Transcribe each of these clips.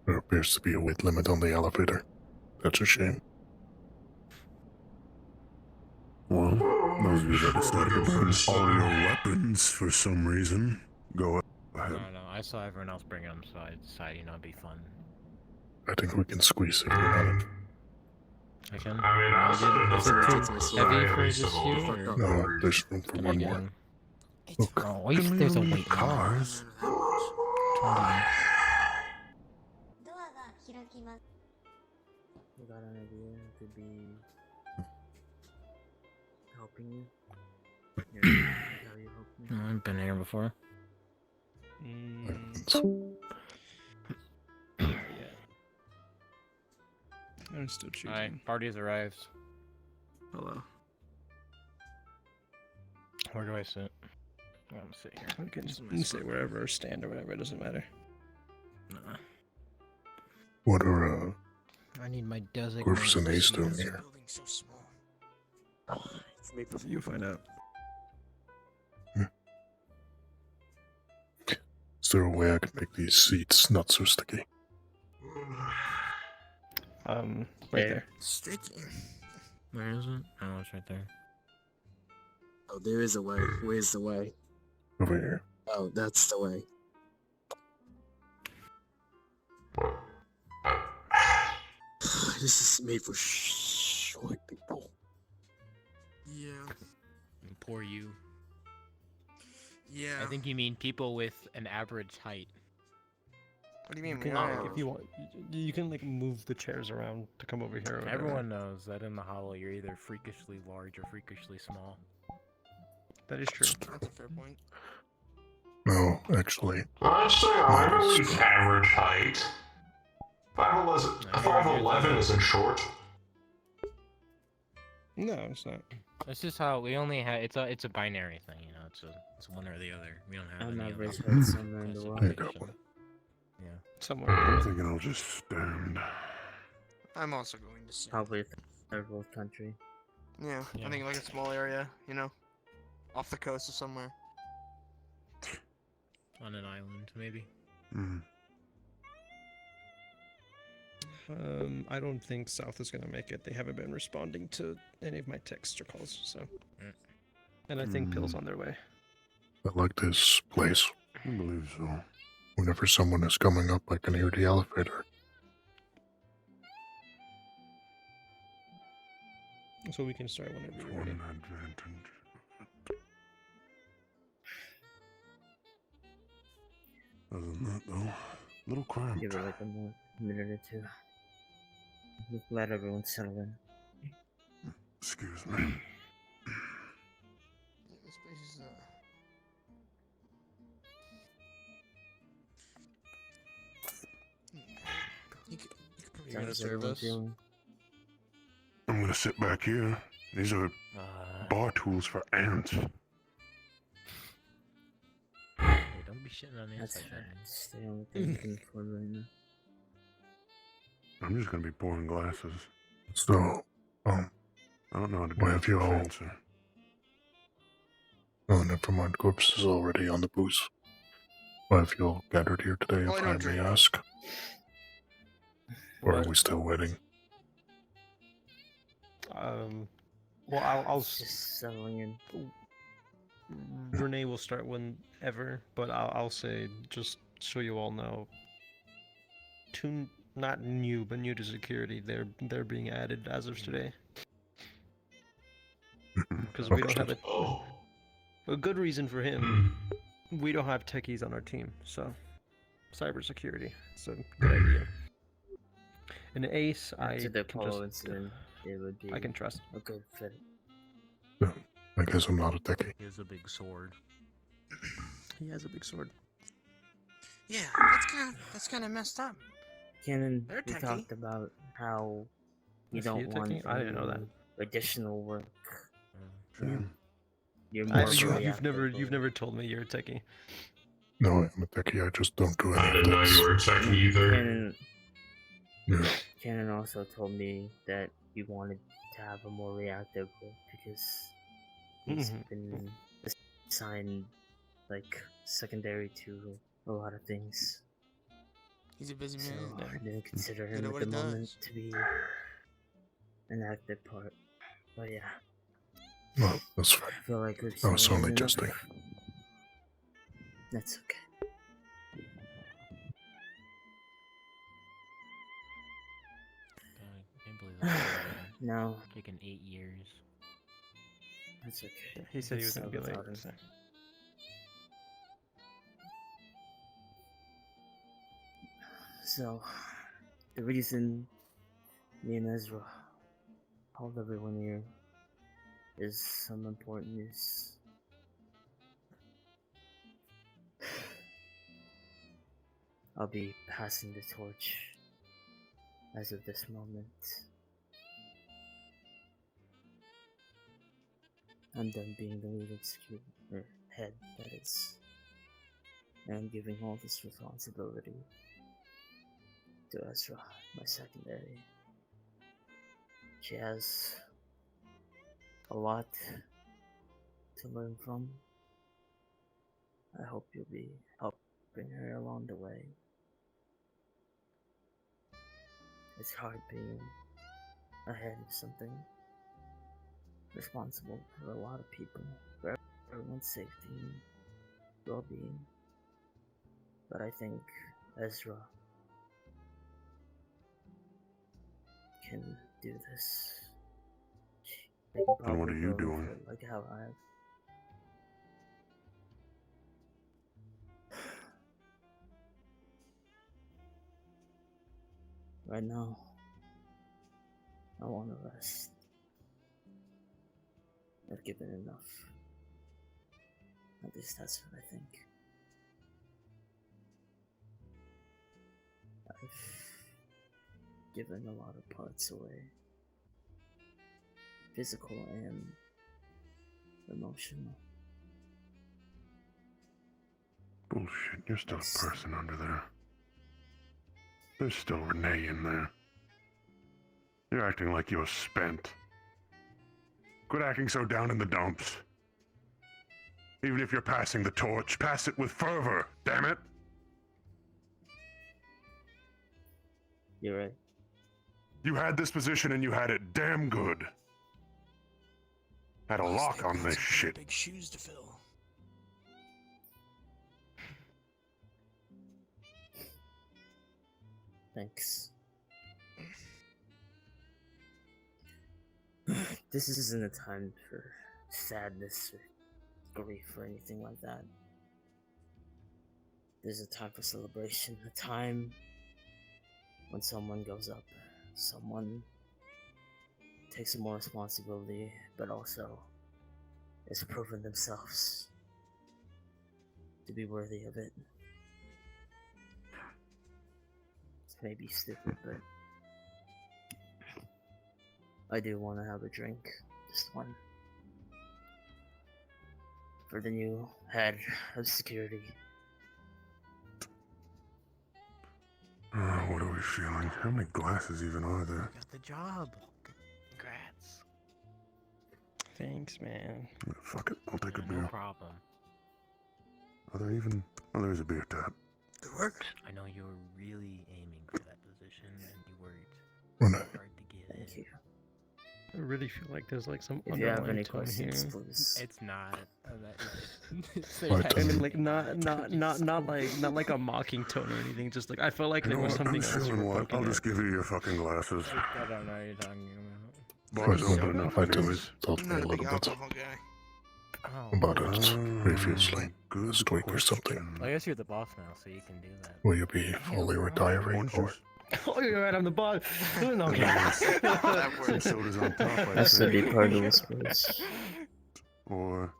There appears to be a weight limit on the elevator. That's a shame. Well, those of you that decided to burn all your weapons for some reason, go ahead. No, I saw everyone else bring them, so I decided, it'd be fun. I think we can squeeze it around. I can. I mean, I said it Is it doesn't too heavy at for least just a you? little bit. No, there's room for Can I one get more. in? Look. Oh, wait, there's a weight car. Cars. ドアが開きます。 You got an idea to be helping you? How you help me? Oh, I've been here before. I'm still choosing. Alright, party's arrived. Hello. Where do I sit? I'm gonna sit here. We can just sit wherever or stand or whatever, it doesn't matter. Nah. What are, I need my designated. Griff's and Ace doing here? So small. You find out. Is there a way I can make these seats not so sticky? Right there. Sticky. Where is it? Oh, it's right there. Oh, there is a way. Where's the way? Over here. Oh, that's the way. This is made for short people. Yeah. Poor you. Yeah. I think you mean people with an average height. What do you You mean? can, Yeah. if you want, you can like move the chairs around to come over here. Or whatever. Everyone knows that in the hollow you're either freakishly large or freakishly small. That is true. That's a fair point. No, actually. I'd say I'm at least average height. 5'11" isn't short. No, it's not. It's just how we only have. It's a binary thing, you know. It's one or the other. We don't have I'm any average other height somewhere in the world. There you go. classification. Yeah. Somewhere. I'm thinking I'll just stand. I'm also going to say. Probably third world country. Yeah, Yeah. I think like a small area, you know, off the coast or somewhere. On an island, maybe. Mm. I don't think South is gonna make it. They haven't been responding to any of my texts or calls, so. And I think Pill's on their way. I like this place. I believe so. Whenever someone is coming up, I can hear the elevator. So we can start whenever It's you're ready. one advantage. Other than that, though, little cramped. Give it like a minute or two. Just let everyone settle in. Excuse me. This place is You could probably How's everyone feeling? I'm gonna sit back here. These are bar tools for ants. Hey, don't be shitting on the That's inside. fair. It's the only thing I can afford right now. I'm just gonna be pouring glasses. So, I don't know how to do Why have you all- fancy. oh, never mind. Corpse is already on the booze. Why have you all gathered here today, Oh, I if don't I may drink. ask? Or are What? we still waiting? Well, I'll Just settling in. Renee will start whenever, but I'll say just so you all know. Two, not new, but new to security. They're being added as of today because we don't have a good reason for him. We don't have techies on our team, so cybersecurity. It's a good idea. And Ace, I After the can Apollo just, incident, it would be I can trust. a good fit. I guess I'm not a techie. He has a big sword. He has a big sword. Yeah, that's kind of messed up. Cannon, They're we techie. talked about how you Is he a don't want techie? I didn't know that. any additional work. Sure. You're more You've reactive, never told me you're a techie. No, I'm a techie. I just don't do I any didn't of know this. you were a techie either. Cannon, Yeah. Cannon also told me that you wanted to have a more reactive role because he's Mhm. been assigned like secondary to a lot of things. He's a busy So man. I didn't consider Good him at at what the he moment does. to be an active part. But yeah, Well, that's fine. I feel like we've I was seen only enough. jesting. That's okay. I can't believe that's No, taken 8 years. that's okay. He said he It's was gonna be not late. without him. So. So, the reason me and Ezra called everyone here is some important news. I'll be passing the torch as of this moment. I'm done being the lead security or head, that is. And I'm giving all this responsibility to Ezra, my secondary. She has a lot to learn from. I hope you'll be helping her along the way. It's hard being ahead of something, responsible for a lot of people, for everyone's safety and well-being. But I think Ezra can do this. They can And what probably are you go doing? for it like how I have. Right now, I want to rest. I've given enough. At least that's what I think. I've given a lot of parts away. Physical and emotional. Bullshit, you're still Yes. a person under there. There's still Renee in there. You're acting like you're spent. Quit acting so down in the dumps. Even if you're passing the torch, pass it with fervor, damn it! You're right. You had this position and you had it damn good. Had a Boss, lock they've on got this some shit. Big shoes to fill. Thanks. This isn't a time for sadness or grief or anything like that. There's a time for celebration, a time when someone goes up, someone takes more responsibility, but also has proven themselves to be worthy of it. It's maybe stupid, but I do want to have a drink. Just one. For the new head of security. What are we feeling? How many glasses even are there? Got the job. Congrats. Thanks, man. Yeah, fuck it, I'll take a No beer. problem. Are there even... Oh, there's a beer tap. Good work. I know you were really aiming for that position, and you worked Renee, hard to get Thank it. you. I really feel like there's like some If you have underlying any tone questions, here. please. It's not. Right, I mean, like not like a mocking tone or anything. Just like I felt like You there know was what? something I'm else you feeling were what? poking I'll at. just give you your fucking glasses. I don't know what you're talking Bar's Right, open enough I for did you. told I'm me a not a big little bit alcohol guy. about. about it previously. Good Last week or something. question. Well, I guess you're the boss now, so you can do that. Will you be fully retiring Orange or juice? Oh, you're right. I'm the boss. No, okay. That works. Soda's on top, I Has to be think. part of the space. Or...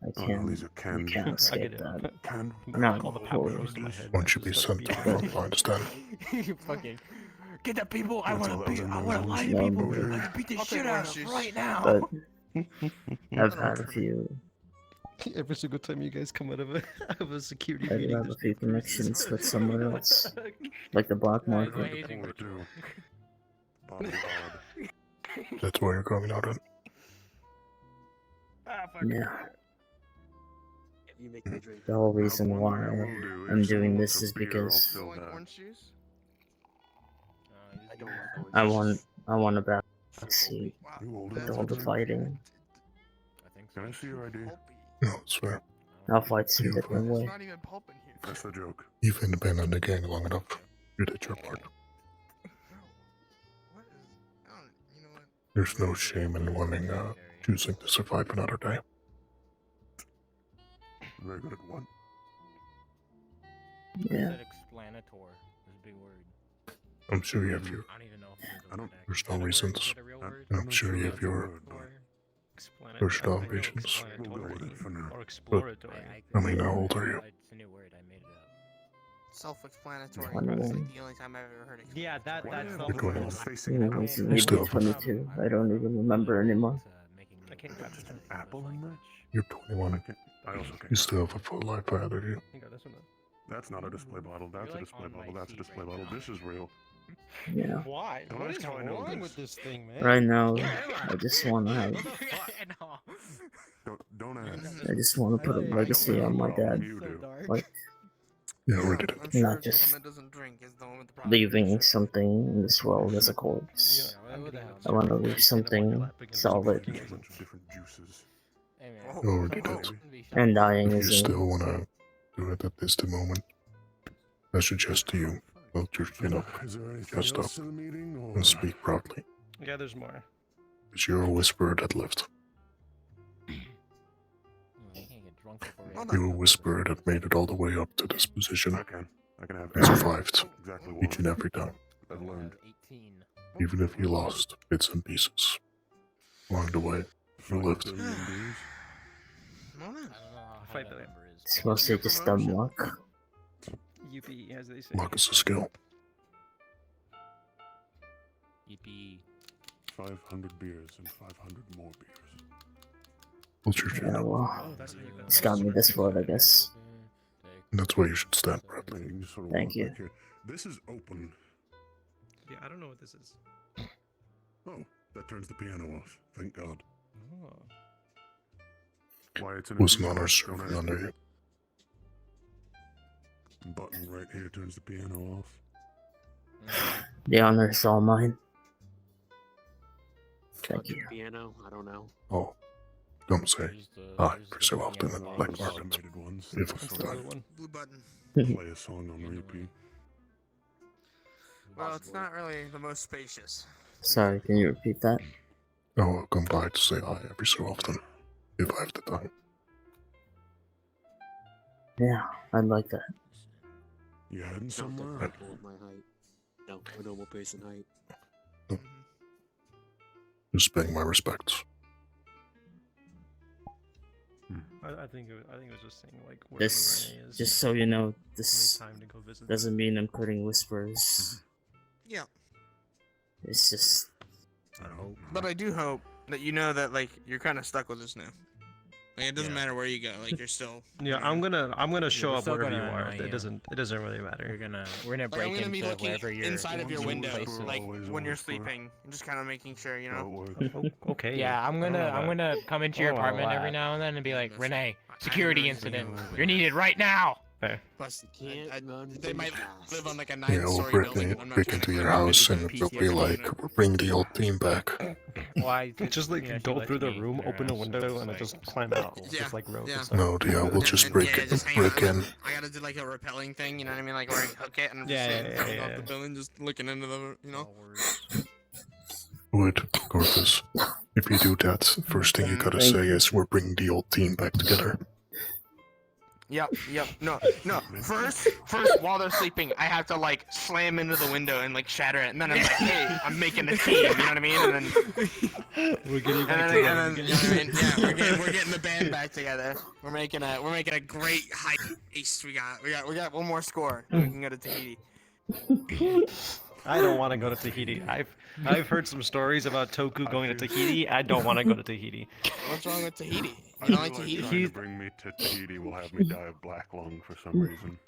I Oh, no, can't. these are You canned... can't I escape get it. that. Canned... Not All the totally. power goes to my head. won't you be Just sent like to beat front it. line instead? You fucking get the people. I That's want all to beat. other I want to lie to No, people. but- I want to beat the I'll shit take out orange of them juice. right now. But I've don't had a trigger. few. Every single time you guys come out of a security I do meeting, have a there's few new faces. connections with someone else, like the black Guys, market. I hate you. Or two. Bobby Bob. That's why you're coming out at. Ah, fuck. Yeah. The whole reason why I'm doing this is because You like orange juice? I want a back seat You old with enough all to the drink? fighting. I think Can I see your ID? No, it's fair. I'll fight some You're different fine. way. not even pulp in here. That's the joke. You've been in the gang long enough. You did your part. What is? I don't. You know what? There's no shame in wanting, choosing to survive another day. Very good at one. Yeah. Said explanator is a big word. I'm sure you have your. I don't even know if there's a I don't- word actually. there's Is no that a word? reasons. Is that a real word? I'm sure you have that's a your word, but Explanatory. Personal I know ambitions. We'll go with it explanatory for now. or exploratory. I mean, how old are you? It's a new word. I made it up. Self-explanatory. 21. That's like the only time I've ever heard it. Yeah, Why that's do the you have whole- walls facing Yeah, out? it's You maybe still- 22. I don't even remember anymore. I can't grab Just this an one. apple in there? You're I 21. can't. I also can't. You still have a full life ahead of you. You got this one. That's not a display bottle. That's You're a like display on my bottle. That's a seat display right bottle. now. This is real. Yeah. Why? Don't What ask is how I know wrong this. with this thing, man? Right now, I just want to have. Don't ask. I just want to put a legacy on my dad. You do. Like Yeah, I already did. I'm sure Not the just one that doesn't drink is the one with the problem. leaving something in this world as a corpse. I want to leave something solid. A bunch of different juices. Hey, man. Oh, You already oh, did. And dying If you isn't. still wanna do it at this moment, I suggest to you, hold your chin up Is there anything Just else up in the meeting? Or... and speak proudly. Yeah, there's more. It's your whisperer that lived. You can't get drunk before we Hold have- Your whisperer that made it all the way up to this position. I can have You survived exactly each and every time, I've learned. 18. even if you lost bits and pieces. Along the way, you lived. Well then. I don't know how Fight that that. number is. It's mostly just dumb luck. UP, as they say. Luck is a skill. Yippee. 500 beers and 500 more beers. Hold your chin Yeah, up. well, Oh, that's how you got it's got me this far, I guess. And that's why you should stand proudly. Man, you sort of Thank walk you. back here. This is open. Yeah, I don't know what this is. Oh, that turns the piano off. Thank God. Oh. Why it's an Wasn't empty on our box, server don't ask under me. you. Button right here turns the piano off. The honor is all mine. Thank Fucking you. piano? I don't know. Oh, don't say. Here's the- Ah, here's for the so thing often at the in the bottom. black market. Automated ones. If Just That's it's the sort other of one. Blue button. play a song on repeat. Well, it's not really the most spacious. Sorry, can you repeat that? Oh, I'll come by to say hi every so often, if I have the time. Yeah, I'd like that. You heading Not somewhere? that people of my height. No, a normal person height. Just paying my respects. I think it was just saying like where This, Renee is. just so you know, Need this time to go visit. doesn't mean I'm quitting Whispers. Yeah, It's just, I hope. but I do hope that you know that like you're kind of stuck with us now. Like it doesn't Yeah. matter where you go. Like you're still. Yeah, I'm gonna show we're up still wherever you gonna are. annoy It you. doesn't really We're matter. gonna Like, I'm break gonna be into looking wherever you're inside of your Always window, whisper, like always when you're whisper. sleeping, just kind of making sure you How it know. works. Okay. Yeah, I'm I don't know gonna that. come into your Oh, apartment wow. every now and then and be like, Listen, Renee, I security really incident. know You're needed right now. Plus, Can't run they from might fast. live on like a Yeah, we'll 9-story break, building. and I'm not break trying to into your climb up house into and the they'll be PCS like, unit. bring the old team back. Why? Just like go through the room, open a window, and then just climb out. Yeah, Just like rope yeah. and stuff. No, yeah, we'll just And- break yeah, it, just hang break out. in. I gotta do like a rappelling thing, you know what I mean? Like where I hook it and I'm Yeah, just yeah, hanging yeah, off yeah. the building, just looking into the, you know. Would, Corvus, if you do that, first thing you gotta Thank say is, we're bringing the old team back together. Yep. No. First, while they're sleeping, I have to like slam into the window and like shatter it, and then I'm like, hey, I'm making a team, you know what I mean? And then, We're getting and back then, together. and then you know what I mean? Yeah, we're getting the band back together. We're making a great heist. We got one more score. We can go to Tahiti. I don't want to go to Tahiti. I've heard some stories about Toku going to Tahiti. I don't want to go to Tahiti. What's wrong with Tahiti? I You feel don't like like Tahiti? trying to bring me to Tahiti will have me die of black lung for some reason.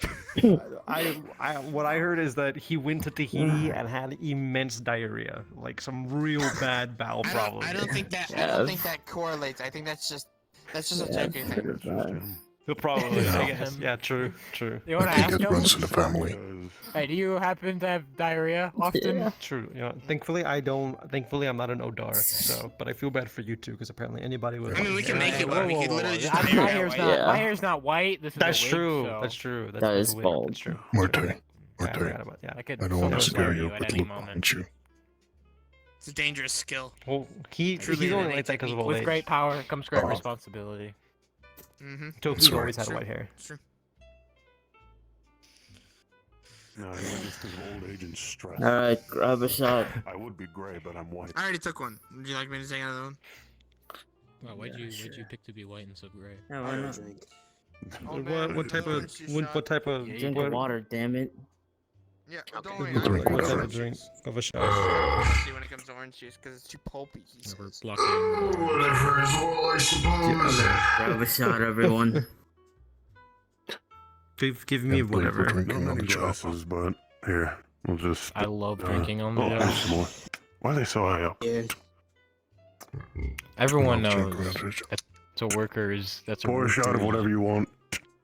What I heard is that he went to Tahiti and had immense diarrhea, like some real bad bowel I problems. don't think that correlates. I think that's just a Yeah, Toku bit thing. of that. He'll probably. I Yeah. guess. Yeah. True. True. You want I to think ask it him? runs in the family. Because Hey, do you happen to have diarrhea often? Yeah. True. You know, thankfully I don't. Thankfully I'm not an Odar. So, but I feel bad for you two because apparently anybody would. I mean, we can make it, Whoa, but we whoa, could whoa, literally whoa. just My make it hair's white. not. Yeah. My hair's not white. This is That's a wig, true. So That's true. That's That with is the wig. bald. That's true. Marte, Yeah, I Marte, forgot about. Yeah. I could I don't want to photoshop scare you, at but any look moment. behind you. It's a dangerous skill. Well, he's Truly only innate like that because of old With age. great power comes great Oh. responsibility. Mm-hmm. Toku's Sorry. always had white hair. Sure. no, I think just because of old age and stress. Alright, grab a shot. I would be gray, but I'm white. I already took one. Would you like me to take another one? Wow, why'd Yeah, you sure. pick to be white and so gray? Yeah, I why don't not? drink. Oh, man, What type of orange juice shot. what type of Yeah, you Drink what, the water, damn it. Yeah, Okay. don't worry. We'll I drink drink what type whatever. of drink of a shot? Especially when it comes to orange juice, because it's too pulpy. He Never says. blocking. Whatever is well, I suppose. Grab a shot, everyone. Give me Can't believe we're whatever. drinking Not on the many job. glasses, but here, we'll just. I love drinking on the oh, job. there's some more. Why are they so high up? Yeah. Everyone I'll drink knows on the job. it's a worker's. That's a Pour a shot of worker's whatever you want.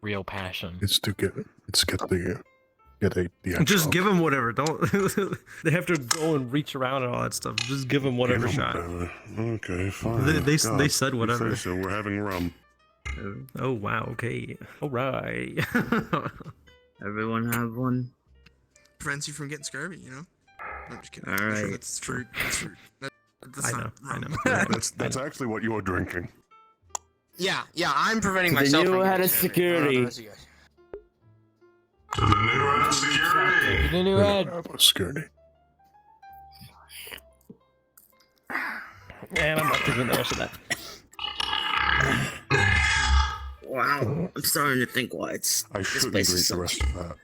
real passion. It's to get the Just actual- give him whatever. Don't. They have to go and reach around and all that stuff. Just give him whatever Give 'em shot. whatever. Okay, fine. They God, said you whatever. say so we're having rum. Oh wow. Okay. All right. Everyone have one? Prevents you from getting scurvy, you know? No, I'm just kidding. Alright. That's fruit. That's fruit. That's I know. not I rum. know. Yeah, that's actually what you're drinking. Yeah, I'm preventing To the myself new from head getting of scurvy. I don't know security. the rest of you guys. To the new head of security. The new head. Security. And I'm not drinking the rest of that. Wow, I'm starting to think why it's. I this shouldn't place drink is the so rest cheap. of that.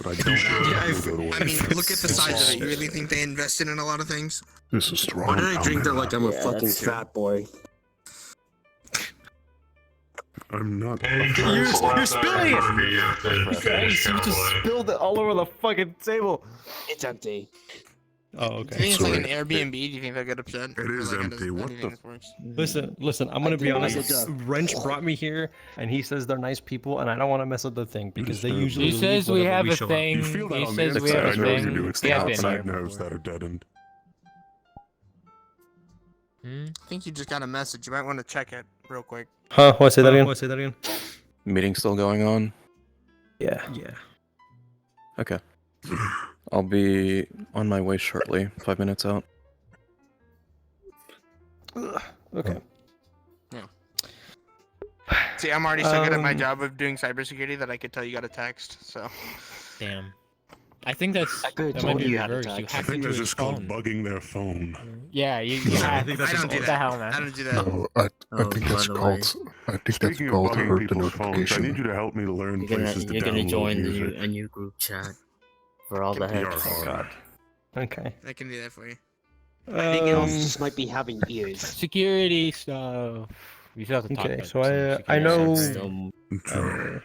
But I don't want to go to I work. mean, look at the size of it. You really think they invested in a lot of things? This is strong. Why did I drink that like I'm a Yeah, fucking that's true. fat boy? I'm not. Any You're drinks left spilling over it. me, then finish carefully. spilled it all over the fucking table. It's empty. Oh, Do you okay. think it's like an Sorry. Airbnb? Do you think they'll get upset? It is Like, how empty. does- how What do you the think this works? Listen. I'm gonna be I honest. did that. Wrench brought me here, and he says they're nice people, and I don't want to mess up the thing because they Understand. usually. He says leave we whenever have a show up. thing. You feel that He on the says we inside have a nerves you do. thing. It's We the have been outside here nerves before. that are deadened. Hmm? I think you just got a message. You might want to check it real quick. Huh? What? Say that again. What? Say that again. Meeting still going on? Yeah. Yeah. Okay. I'll be on my way shortly. 5 minutes out. Okay. See, I'm already so good at my Um, job of doing cybersecurity that I could tell you got a text. So Damn. I think that's I could've that might told be you had a reversed. You text. I have to think do this it is called phone. bugging their phone. Yeah, you I have. think I that's don't do What that. the hell, man? I don't do that. No, I Oh, think by that's the way. called. I think that's Speaking of called bugging hurt the people's phones, I need notification. you to help me learn You're gonna, places to you're gonna download join music. a new group chat for all the You're heads. hard. Okay. I can do that for you. Anything else Um, just might be having ears. Security stuff. You still have to talk Okay, about so some I know- security stuff. Sure.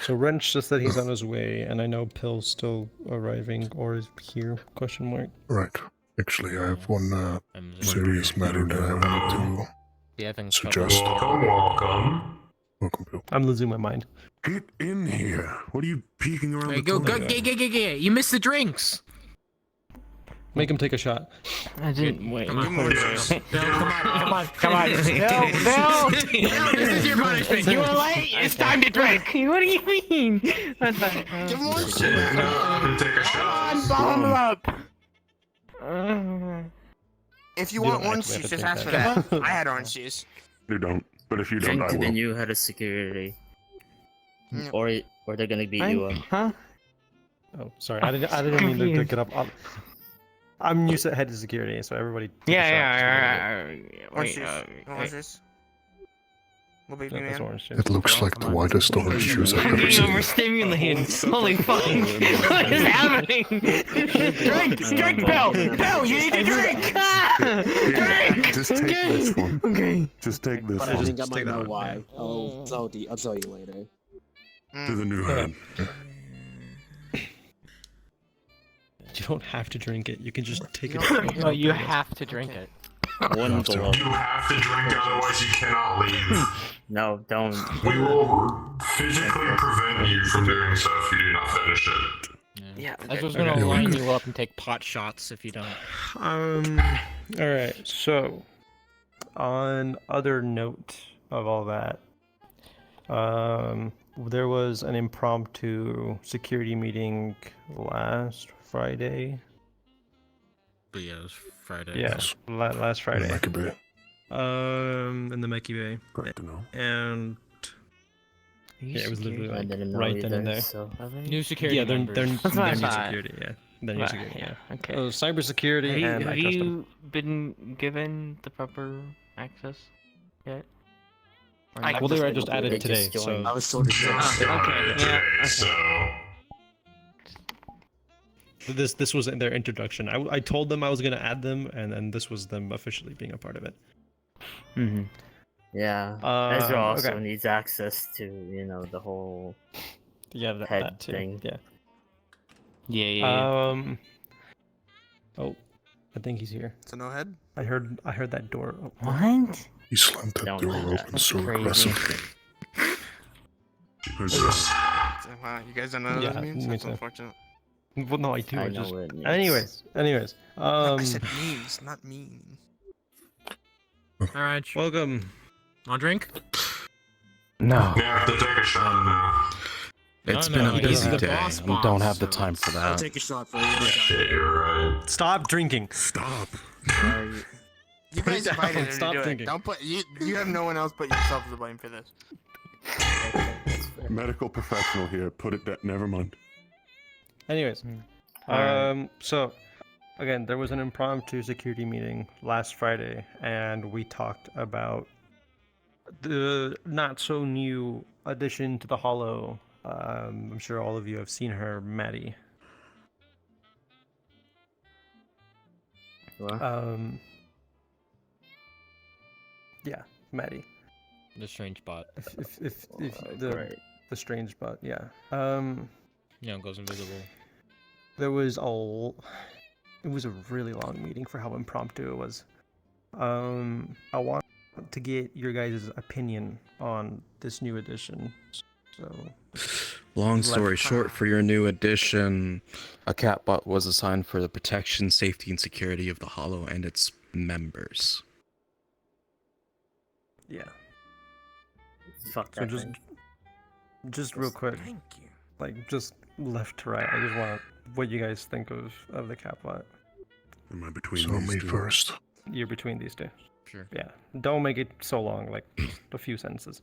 So Wrench just said he's on his way, and I know Pill's still arriving or is here? Question mark. Right. Actually, I have one I'm serious matter that I wanted Yeah, things to suggest. Welcome. Welcome, Bill. I'm losing my mind. Get in here. What are you peeking around Hey, the go, corner? get. You missed the drinks. Make him take a shot. I didn't wait. Give him one Yes. second. Bill, come on. Bill, this is your punishment. You were late. It's time to drink. What do you mean? Give him one Sit second. down and take a shot. Follow him up. If you You want don't orange actually have juice, to just drink ask for that. that. I had orange juice. You don't. But if you don't, Drink I to the will. new head of security, Mm. or they're gonna beat you up. Huh? Oh, sorry. I didn't mean to pick it up. I'm used to head of security, so everybody. take a shot. Orange juice. Orange juice. Little baby That's man. orange juice. It looks like the whitest orange juice I've ever seen. overstimulated. Holy fuck. What is happening? Drink, Bill. Bill, you need to drink. Here, just take this one. Okay. Just take this But I one. think I take might know that one, why. I'll tell you later. To the new head. You don't have to drink it. You can just take it. No, you have to drink it. One have to. below. You have to drink, otherwise you cannot leave. No, don't. We will physically prevent you from doing so if you do not finish it. Yeah, okay. I was gonna Okay. line you up and take pot shots if you don't. All right. So, on other note of all that, there was an impromptu security meeting last Friday. But yeah, it was Friday. Yes, last Friday. Maccabee. In the Mickey Bay, Great to know. and yeah, it was literally I like didn't know right then and either, there. so. New security Yeah, they're members. they're what I new thought. security. Yeah, they're new Right, security. Yeah. Okay. So cybersecurity and I trust them. been given the proper access yet? Or I- not? Well, they were just- just they added today, just so joined. I was told to Just join. got okay, it yeah, today, okay. so this was in their introduction. I told them I was gonna add them, and then this was them officially being a part of it. Mm-hmm. Yeah. Ezra also okay. needs access to, the whole Yeah, that head too. thing. Yeah. Yeah. Oh, I think he's here. So no head? I heard that door. Oh, What? He slammed that Don't door do that. open That's so crazy. aggressively. Who's this? Wow, you guys don't know what Yeah, that means? me That's too. unfortunate. Well, no, I do. I I know just. what it means. Anyways. I said means, not mean. All right. Welcome. Want a drink? No. you have to take a shot now. It's No, been no, a he's busy the day. boss We don't have the boss, time for I'll that. take a shot for you. Shit, you're right. Stop drinking. Stop. You Put it guys down, invited him to stop do thinking. it. Don't put you have no one else but yourself to blame for this. Medical professional here. Put it that. Never mind. Anyways, so again, there was an impromptu security meeting last Friday, and we talked about the not so new addition to the Hollow. I'm sure all of you have seen her, Maddie. What? Yeah, Maddie. The strange bot. If Great. the strange bot, yeah. Yeah, it goes invisible. There was it was a really long meeting for how impromptu it was. I want to get your guys' opinion on this new edition. So, Long story short, for your new addition, a catbot was assigned for the protection, safety, and security of the Hollow and its members. yeah. Fuck So that just thing. just real quick, Thank you. like just left to right. I just want what you guys think of the catbot. Am I between So these me two? first. You're between these two. Sure. Yeah. Don't make it so long, like just a few sentences.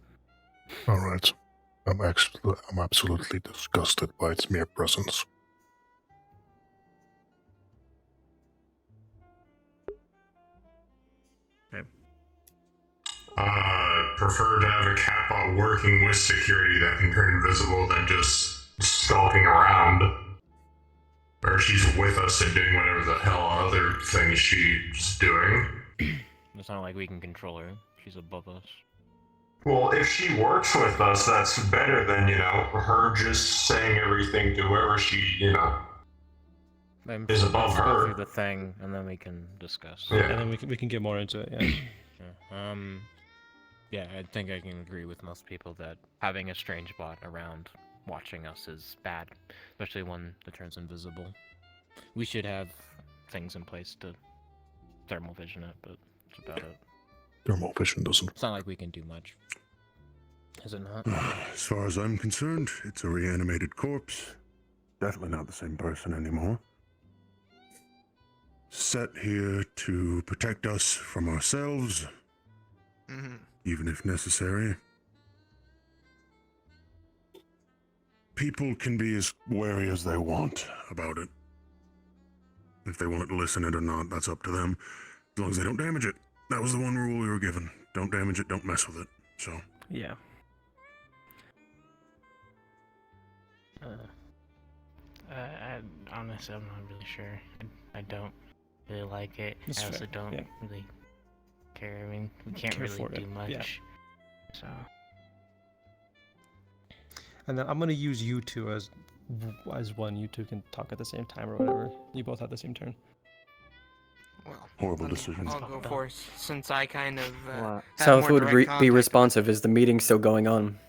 Alright. I'm absolutely disgusted by its mere presence. Prefer to have a catbot working with security that can turn invisible than just stalking around. Or she's with us and doing whatever the hell other things she's doing. It's not like we can control her. She's above us. Well, if she works with us, that's better than, her just saying everything to whoever she, Then is above let's go her. through the thing, and then we can discuss. And Yeah. then we can get more into it. Yeah. Sure. Yeah, I think I can agree with most people that having a strange bot around watching us is bad, especially one that turns invisible. We should have things in place to thermal vision it, but that's about it. Thermal vision doesn't. It's not like we can do much. Is it not? As far as I'm concerned, it's a reanimated corpse. Definitely not the same person anymore. Set here to protect us from ourselves, Mm-hmm. even if necessary. People can be as wary as they want about it. If they want to listen it or not, that's up to them. As long as they don't damage it. That was the one rule we were given. Don't damage it, don't mess with it. So, Yeah. Honestly, I'm not really sure. I don't really like it. That's I also fair, don't yeah. really care. I mean, we can't Care really for do it, much. yeah. So, And then I'm gonna use you two as one. You two can talk at the same time or whatever. You both have the same turn. Well, Horrible decision. I'll go first since I kind of. What? had South more would direct be contact. responsive. Is the meeting still going on?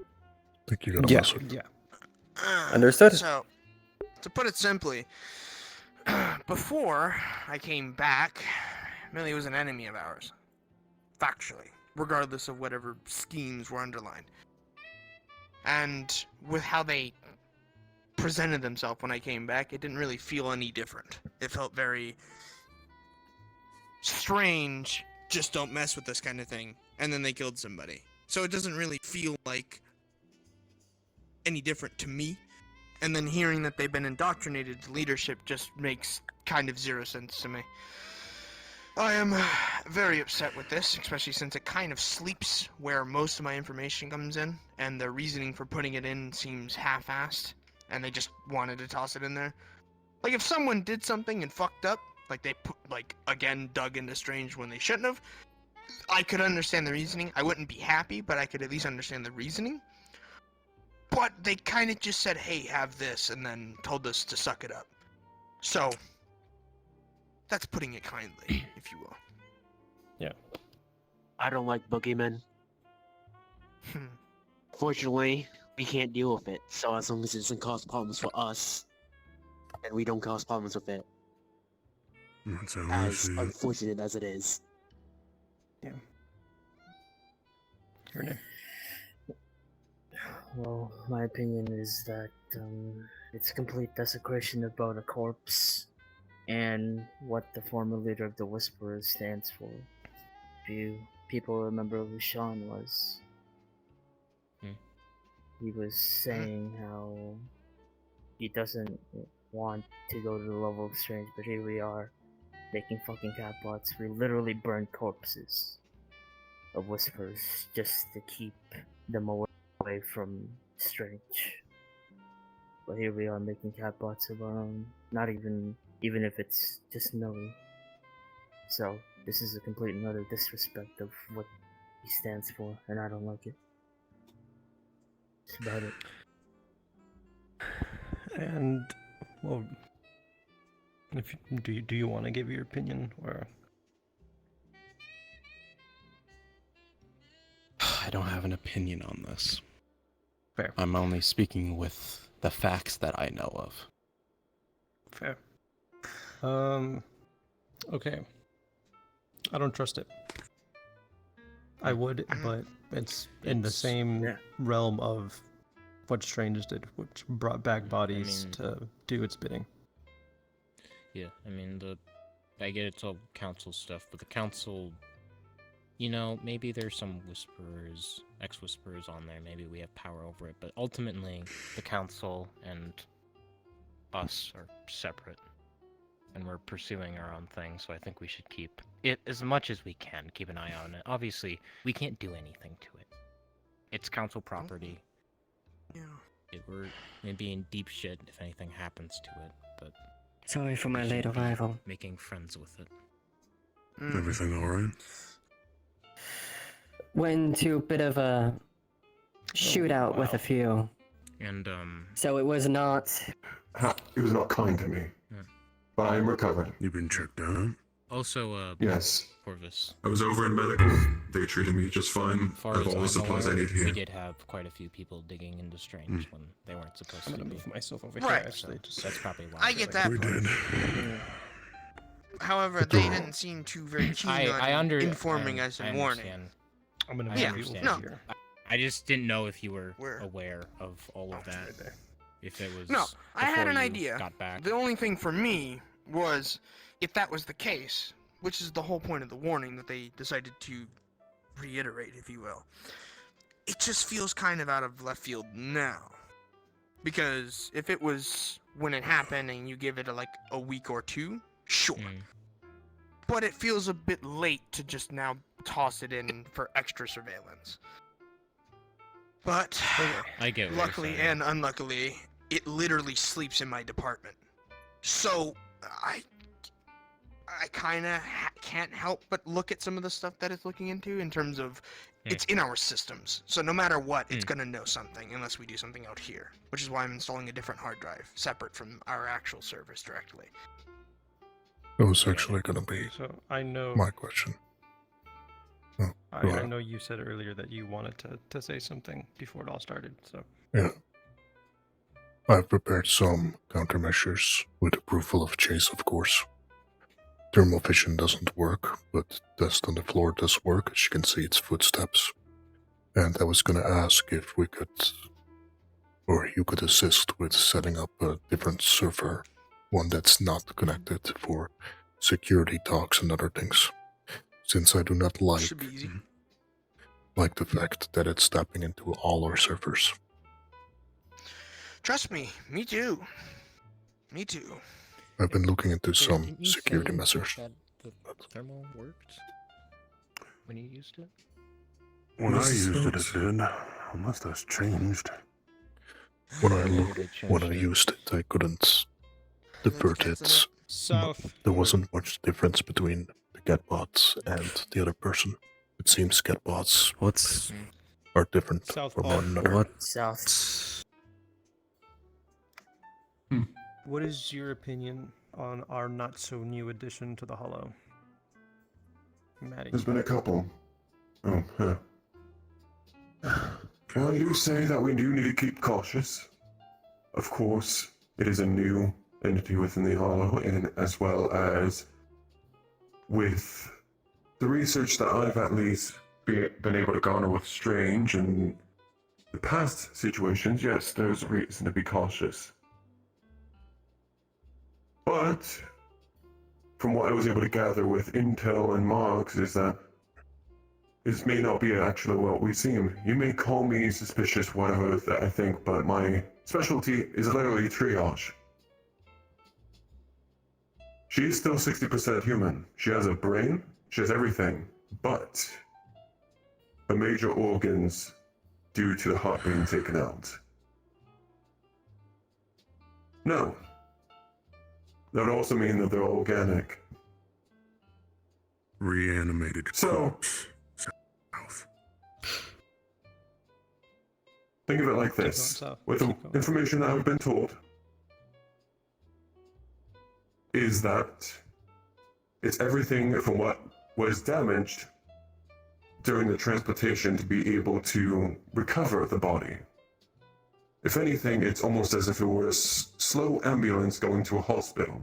I think you gotta Yeah. listen. Yeah. Understood. So, to put it simply, before I came back, Millie was an enemy of ours. Factually, regardless of whatever schemes were underlined. And with how they presented themselves when I came back, it didn't really feel any different. It felt very strange, just don't mess with this kind of thing. And then they killed somebody. So it doesn't really feel like any different to me. And then hearing that they've been indoctrinated to leadership just makes kind of zero sense to me. I am very upset with this, especially since it kind of sleeps where most of my information comes in, and their reasoning for putting it in seems half-assed, and they just wanted to toss it in there. Like, if someone did something and fucked up, like they put, like, again, dug into Strange when they shouldn't have, I could understand the reasoning. I wouldn't be happy, but I could at least understand the reasoning. But they kind of just said, hey, have this, and then told us to suck it up. So, that's putting it kindly, if you will. Yeah. I don't like boogeymen. Fortunately, we can't deal with it, so as long as it doesn't cause problems for us, and we don't cause problems with it, That's how I as see it. unfortunate as it is. Yeah. Renee. Well, my opinion is that it's complete desecration of both a corpse and what the former leader of the Whisperers stands for. If you people remember who Sean was, he was saying how he doesn't want to go to the level of Strange, but here we are, making fucking catbots. We literally burn corpses of Whisperers just to keep them away from Strange. But here we are making catbots of our own. Not even if it's just Millie. So this is a complete and utter disrespect of what he stands for, and I don't like it. That's about it. And well, if do you want to give your opinion or? I don't have an opinion on this. Fair. I'm only speaking with the facts that I know of. Fair. Okay. I don't trust it. I would, but it's in the same realm of what Strange did, which brought back bodies to do its bidding. Yeah, I mean, I get it's all council stuff, but the council, you know, maybe there's some whisperers, ex-whisperers on there, maybe we have power over it, but ultimately, the council and us are separate, and we're pursuing our own thing, so I think we should keep it as much as we can, keep an eye on it. Obviously, we can't do anything to it. It's council property. Yeah. We're maybe in deep shit if anything happens to it, but... Sorry for my we late shouldn't be arrival. Making friends with it. Everything alright? Went into a bit of a shootout with a few. And, So it was not... He was not kind to me. But I am recovered. You've been checked out? Also, Yes. Corvus. I was over in medical. They treated me just fine. As far I have as all the I'm supplies I aware, need here. we did have quite a few people digging into Strange when they weren't supposed I'm to gonna be. move myself over Right. here, actually. Just That's probably why. I get that We part. did. However, they didn't seem too very keen on informing us and warning. I'm gonna Yeah, move you no. over here. I just didn't know if you were Where? aware of all of that. If it was No, I had before an you idea. Got back. The only thing for me was, if that was the case, which is the whole point of the warning that they decided to reiterate, if you will, it just feels kind of out of left field now. Because if it was when it happened and you give it a week or two, sure. But it feels a bit late to just now toss it in for extra surveillance. But I get what you're luckily saying. and unluckily, it literally sleeps in my department. So I kind of can't help but look at some of the stuff that it's looking into in terms of it's in our systems. So no matter what, it's going to know something unless we do something out here, which is why I'm installing a different hard drive separate from our actual servers directly. That was actually gonna be So I know. my question. Oh, go I ahead. know you said earlier that you wanted to say something before it all started. So. Yeah. I've prepared some countermeasures with approval of Chase, of course. Thermal vision doesn't work, but dust on the floor does work. As you can see, it's footsteps. And I was gonna ask if we could, or you could assist with setting up a different server, one that's not connected for security talks and other things. Since I do not like Should be easy. the fact that it's tapping into all our servers. Trust me, me too. Me too. I've been looking into some Didn't you say security measures. that the thermal worked when you used it? When I used it, it did. Unless that's changed. When I When I used it, I couldn't divert it. South. There wasn't much difference between the catbots and the other person. It seems catbots are different South from Pole. one another. What? South. What is your opinion on our not so new addition to the Hollow? Maddie. There's been a couple. Oh, huh. Can I do say that we do need to keep cautious? Of course, it is a new entity within the Hollow, and as well as with the research that I've at least been able to garner with Strange and the past situations, yes, there's reason to be cautious. But from what I was able to gather with intel and marks is that this may not be actually what we seem. You may call me suspicious, whatever that I think, but my specialty is literally triage. She is still 60% human. She has a brain, she has everything, but her major organs, due to the heart being taken out. No. That would also mean that they're organic. Reanimated So, think of it like this. south. With the Keep going. information that I've been told, is that it's everything from what was damaged during the transportation to be able to recover the body. If anything, it's almost as if it were a slow ambulance going to a hospital.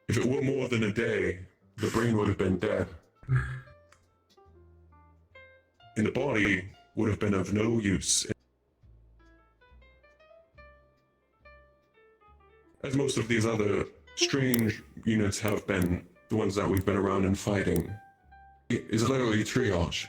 If it were more than a day, the brain would have been dead. And the body would have been of no use. As most of these other strange units have been, the ones that we've been around and fighting, it is literally triage.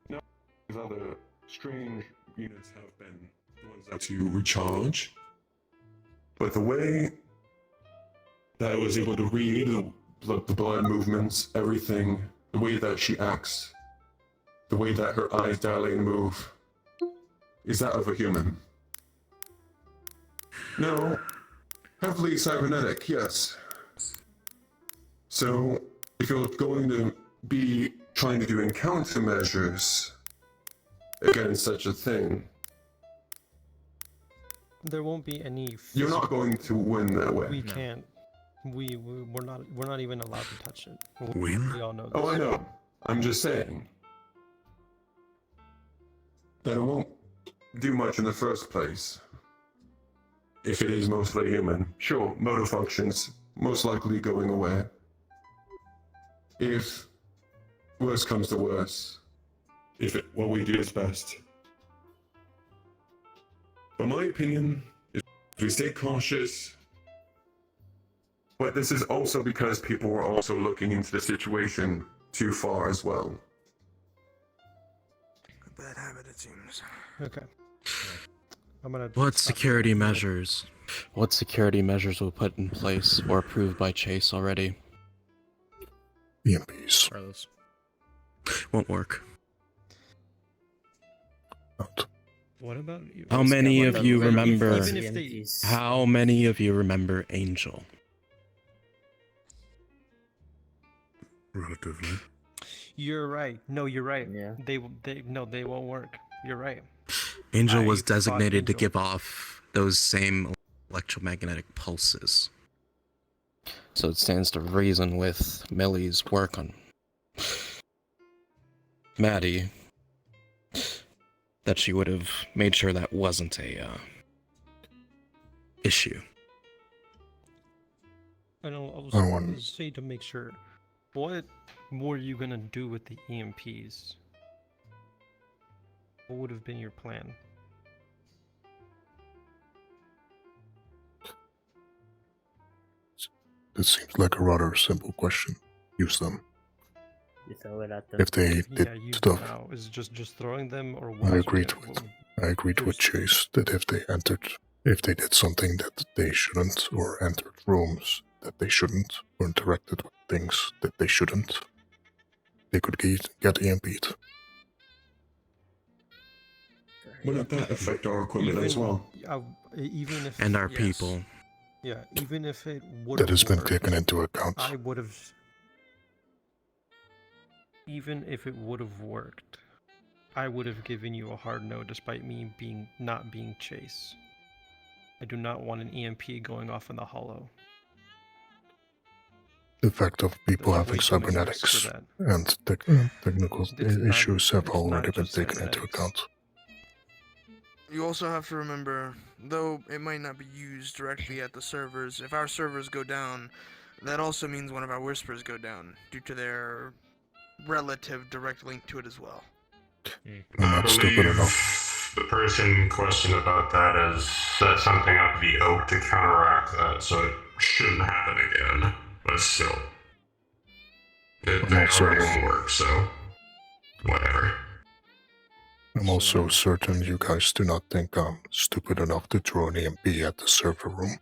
Now, these other strange units have been the ones that to recharge. But the way that I was able to read the blood movements, everything, the way that she acts, the way that her eyes dilate and move, is that of a human. No, heavily cybernetic, yes. So, if you're going to be trying to do encounter measures against such a thing, There won't be any. you're not going to win that way. We can't. We're not even allowed to touch it. Win? We all know this. Oh, I know. I'm just saying that it won't do much in the first place. If it is mostly human, sure, motor functions most likely going away. If worse comes to worse, what we do is best. But my opinion is we stay cautious. But this is also because people were also looking into the situation too far as well. A bad habit, it seems. Okay. I'm gonna. What stop security it. measures? What security measures were put in place or approved by Chase already? EMPs. Won't work. Not. What about you? How many of you remember? Even if they, How many of you remember Angel? Relatively. you're right. No, you're right. Yeah. They won't work. You're right. Angel I was fought designated to Angel. give off those same electromagnetic pulses. So it stands to reason with Millie's work on Maddie that she would have made sure that wasn't a issue. I know. I was I gonna want- say to make sure. What were you gonna do with the EMPs? What would have been your plan? It seems like a rather simple question. Use them. You throw it at them. If they Yeah, did you stuff, now is it just throwing them or what? I else would agreed you- with. I agreed with Chase that if they did something that they shouldn't, or entered rooms that they shouldn't, or interacted with things that they shouldn't, they could get EMP'd. Wouldn't that affect our equipment as well? Even if And our Yes. people. yeah, even if it would That has been worked, taken into account. I would have. Even if it would have worked, I would have given you a hard no, despite me not being Chase. I do not want an EMP going off in the hollow. The fact of people There's having way too many risks cybernetics for that. and technical It's not- issues have it's already not been just taken into cybernetics. account. You also have to remember, though it might not be used directly at the servers, if our servers go down, that also means one of our whispers go down, due to their relative direct link to it as well. I'm not stupid enough. The person in question about that has set something up the oak to counteract that, so it shouldn't happen again. But still, it already won't work, so whatever. I'm also certain you guys do not think I'm stupid enough to throw an EMP at the server room.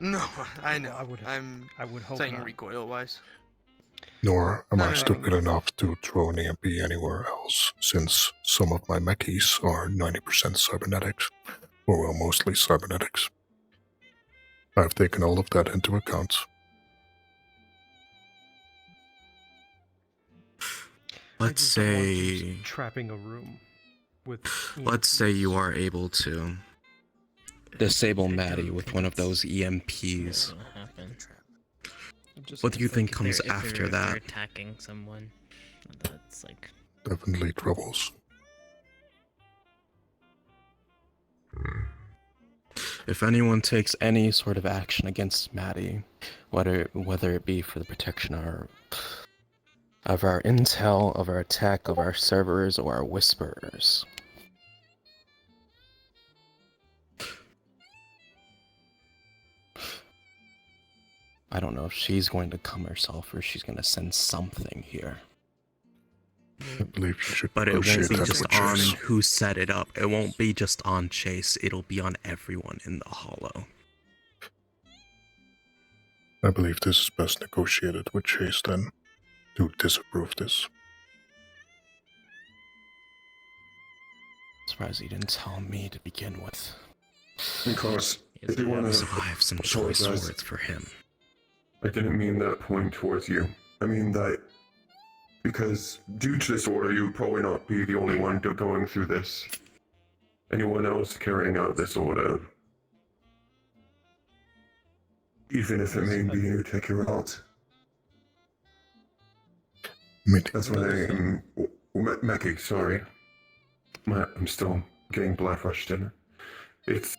No, I know. I would hope saying not. recoil-wise. Nor am I No. stupid enough to throw an EMP anywhere else, since some of my mechis are 90% cybernetics, or well, mostly cybernetics. I've taken all of that into account. Let's I just don't want you say, trapping a room with. let's say you are able to disable Maddie with one of those EMPs. What do you think comes after that? Attacking someone, that's like. Definitely troubles. If anyone takes any sort of action against Maddie, whether it be for the protection of our intel, of our tech, of our servers, or our whisperers, I don't know if she's going to come herself or she's going to send something here. I believe you should But it won't negotiate be that just with on Chase. who set it up. It won't be just on Chase. It'll be on everyone in the Hollow. I believe this is best negotiated with Chase then, to disapprove this. Surprised he didn't tell me to begin with. Because if you want to So I have some choice apologize, words for him. I didn't mean that point towards you. I mean that because due to this order, you would probably not be the only one going through this. Anyone else carrying out this order, even if it may be you take her out. That's what I am. Meki, sorry. I'm still getting blood rushed in. It's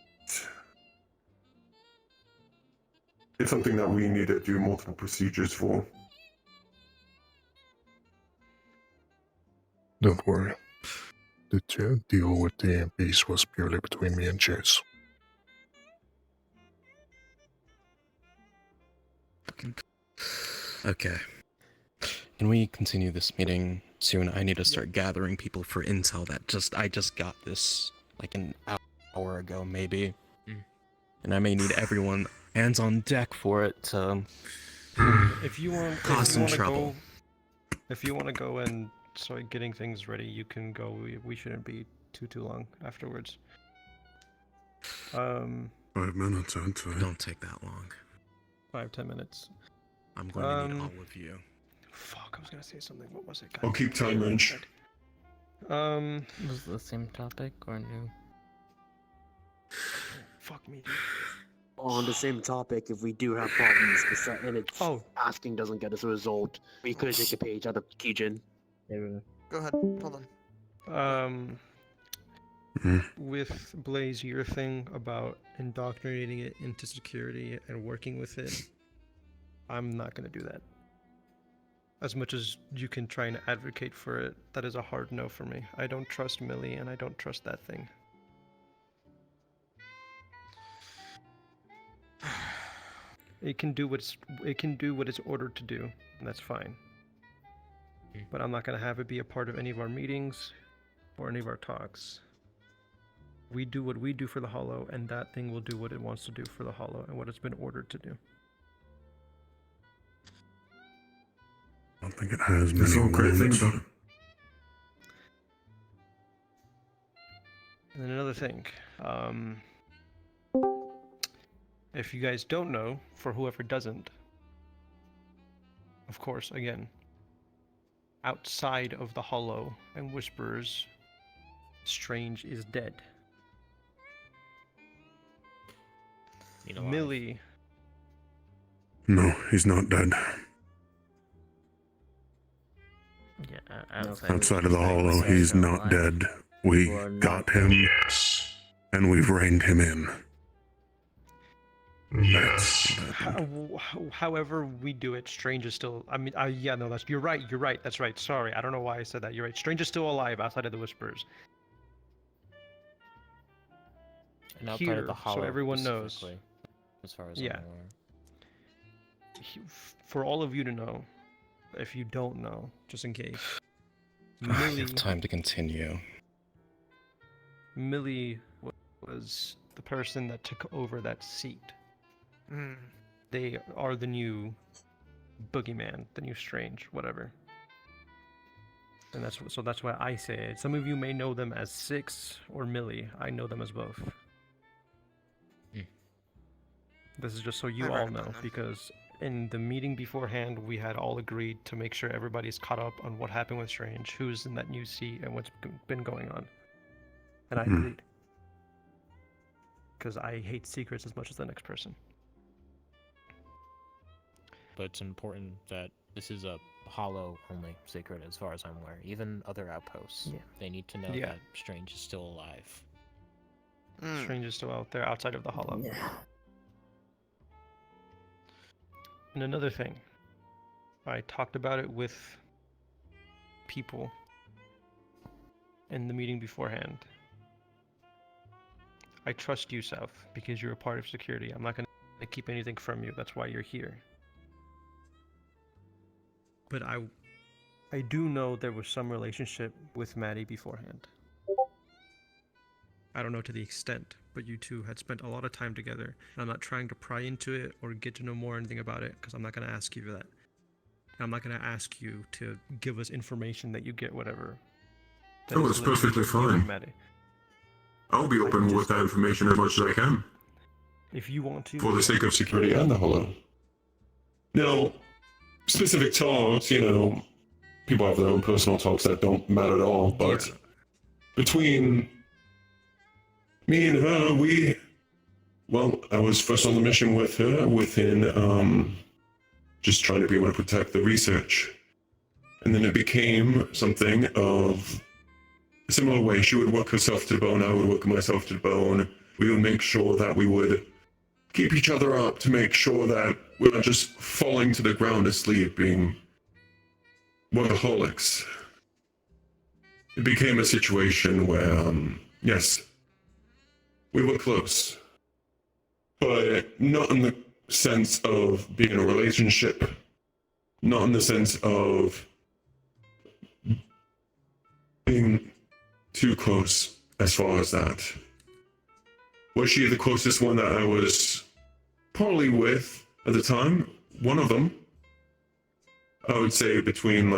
something that we need to do multiple procedures for. Don't worry. The deal with the EMPs was purely between me and Chase. Okay. Can we continue this meeting soon? I need to start gathering people for intel I just got this like an hour ago maybe. And I may need everyone hands on deck for it to If you want, cause some trouble. If you want to go and start getting things ready, you can go. We shouldn't be too long afterwards. 5 minutes, I'd say. Don't take that long. 5-10 minutes. I'm going to need all of you. Fuck, I was gonna say something. What was it? I'll keep time, Wrench. Was it the same topic or new? Fuck me, dude. On the same topic, if we do have problems and it's asking doesn't get us a result, we could take a page out of Kijin. Go ahead. Hold on. With Blaze, your thing about indoctrinating it into security and working with it, I'm not gonna do that. As much as you can try and advocate for it, that is a hard no for me. I don't trust Millie, and I don't trust that thing. It can do what it's ordered to do, and that's fine. But I'm not gonna have it be a part of any of our meetings or any of our talks. We do what we do for the Hollow, and that thing will do what it wants to do for the Hollow and what it's been ordered to do. I don't think it has There's many all great things wounds. about it. And then another thing, if you guys don't know, for whoever doesn't, of course, again, outside of the Hollow and Whisperers, Strange is dead. Millie. No, he's not dead. Yeah, Outside of the Hollow, he's not dead. We got him, and we've reined him in. Yes. However we do it, Strange is still. I mean, yeah, no, you're right. You're right. That's right. Sorry, I don't know why I said that. You're right. Strange is still alive outside of the Whisperers. And outside Here, of the Hollow, so everyone knows. specifically, as far as Yeah. I'm aware. For all of you to know, if you don't know, just in case. I Millie, have time to continue. Millie was the person that took over that seat. They are the new boogeyman, the new Strange, whatever. And that's why I say it. Some of you may know them as Six or Millie. I know them as both. This is just so you all know, because in the meeting beforehand, we had all agreed to make sure everybody's caught up on what happened with Strange, who's in that new seat, and what's been going on. And I agreed. Because I hate secrets as much as the next person. But it's important that this is a Hollow only secret as far as I'm aware. Even other outposts, they need to know that Strange is still alive. Strange is still out there outside of the Hollow. And another thing, I talked about it with people in the meeting beforehand. I trust you, South, because you're a part of security. I'm not going to keep anything from you. That's why you're here. But I do know there was some relationship with Maddie beforehand. I don't know to the extent, but you two had spent a lot of time together. And I'm not trying to pry into it or get to know more anything about it, because I'm not going to ask you for that. And I'm not going to ask you to give us information that you get whatever. Oh, it's perfectly fine. Maddie. I'll be open with that information as much as I can. If you want to. For the sake of security and the Hollow. Now, specific talks, people have their own personal talks that don't matter at all, but between me and her, I was first on the mission with her within, just trying to be able to protect the research. And then it became something of a similar way. She would work herself to the bone, I would work myself to the bone. We would make sure that we would keep each other up to make sure that we're not just falling to the ground asleep, being workaholics. It became a situation where, yes, we were close, but not in the sense of being in a relationship, not in the sense of being too close as far as that. Was she the closest one that I was probably with at the time? One of them. I would say between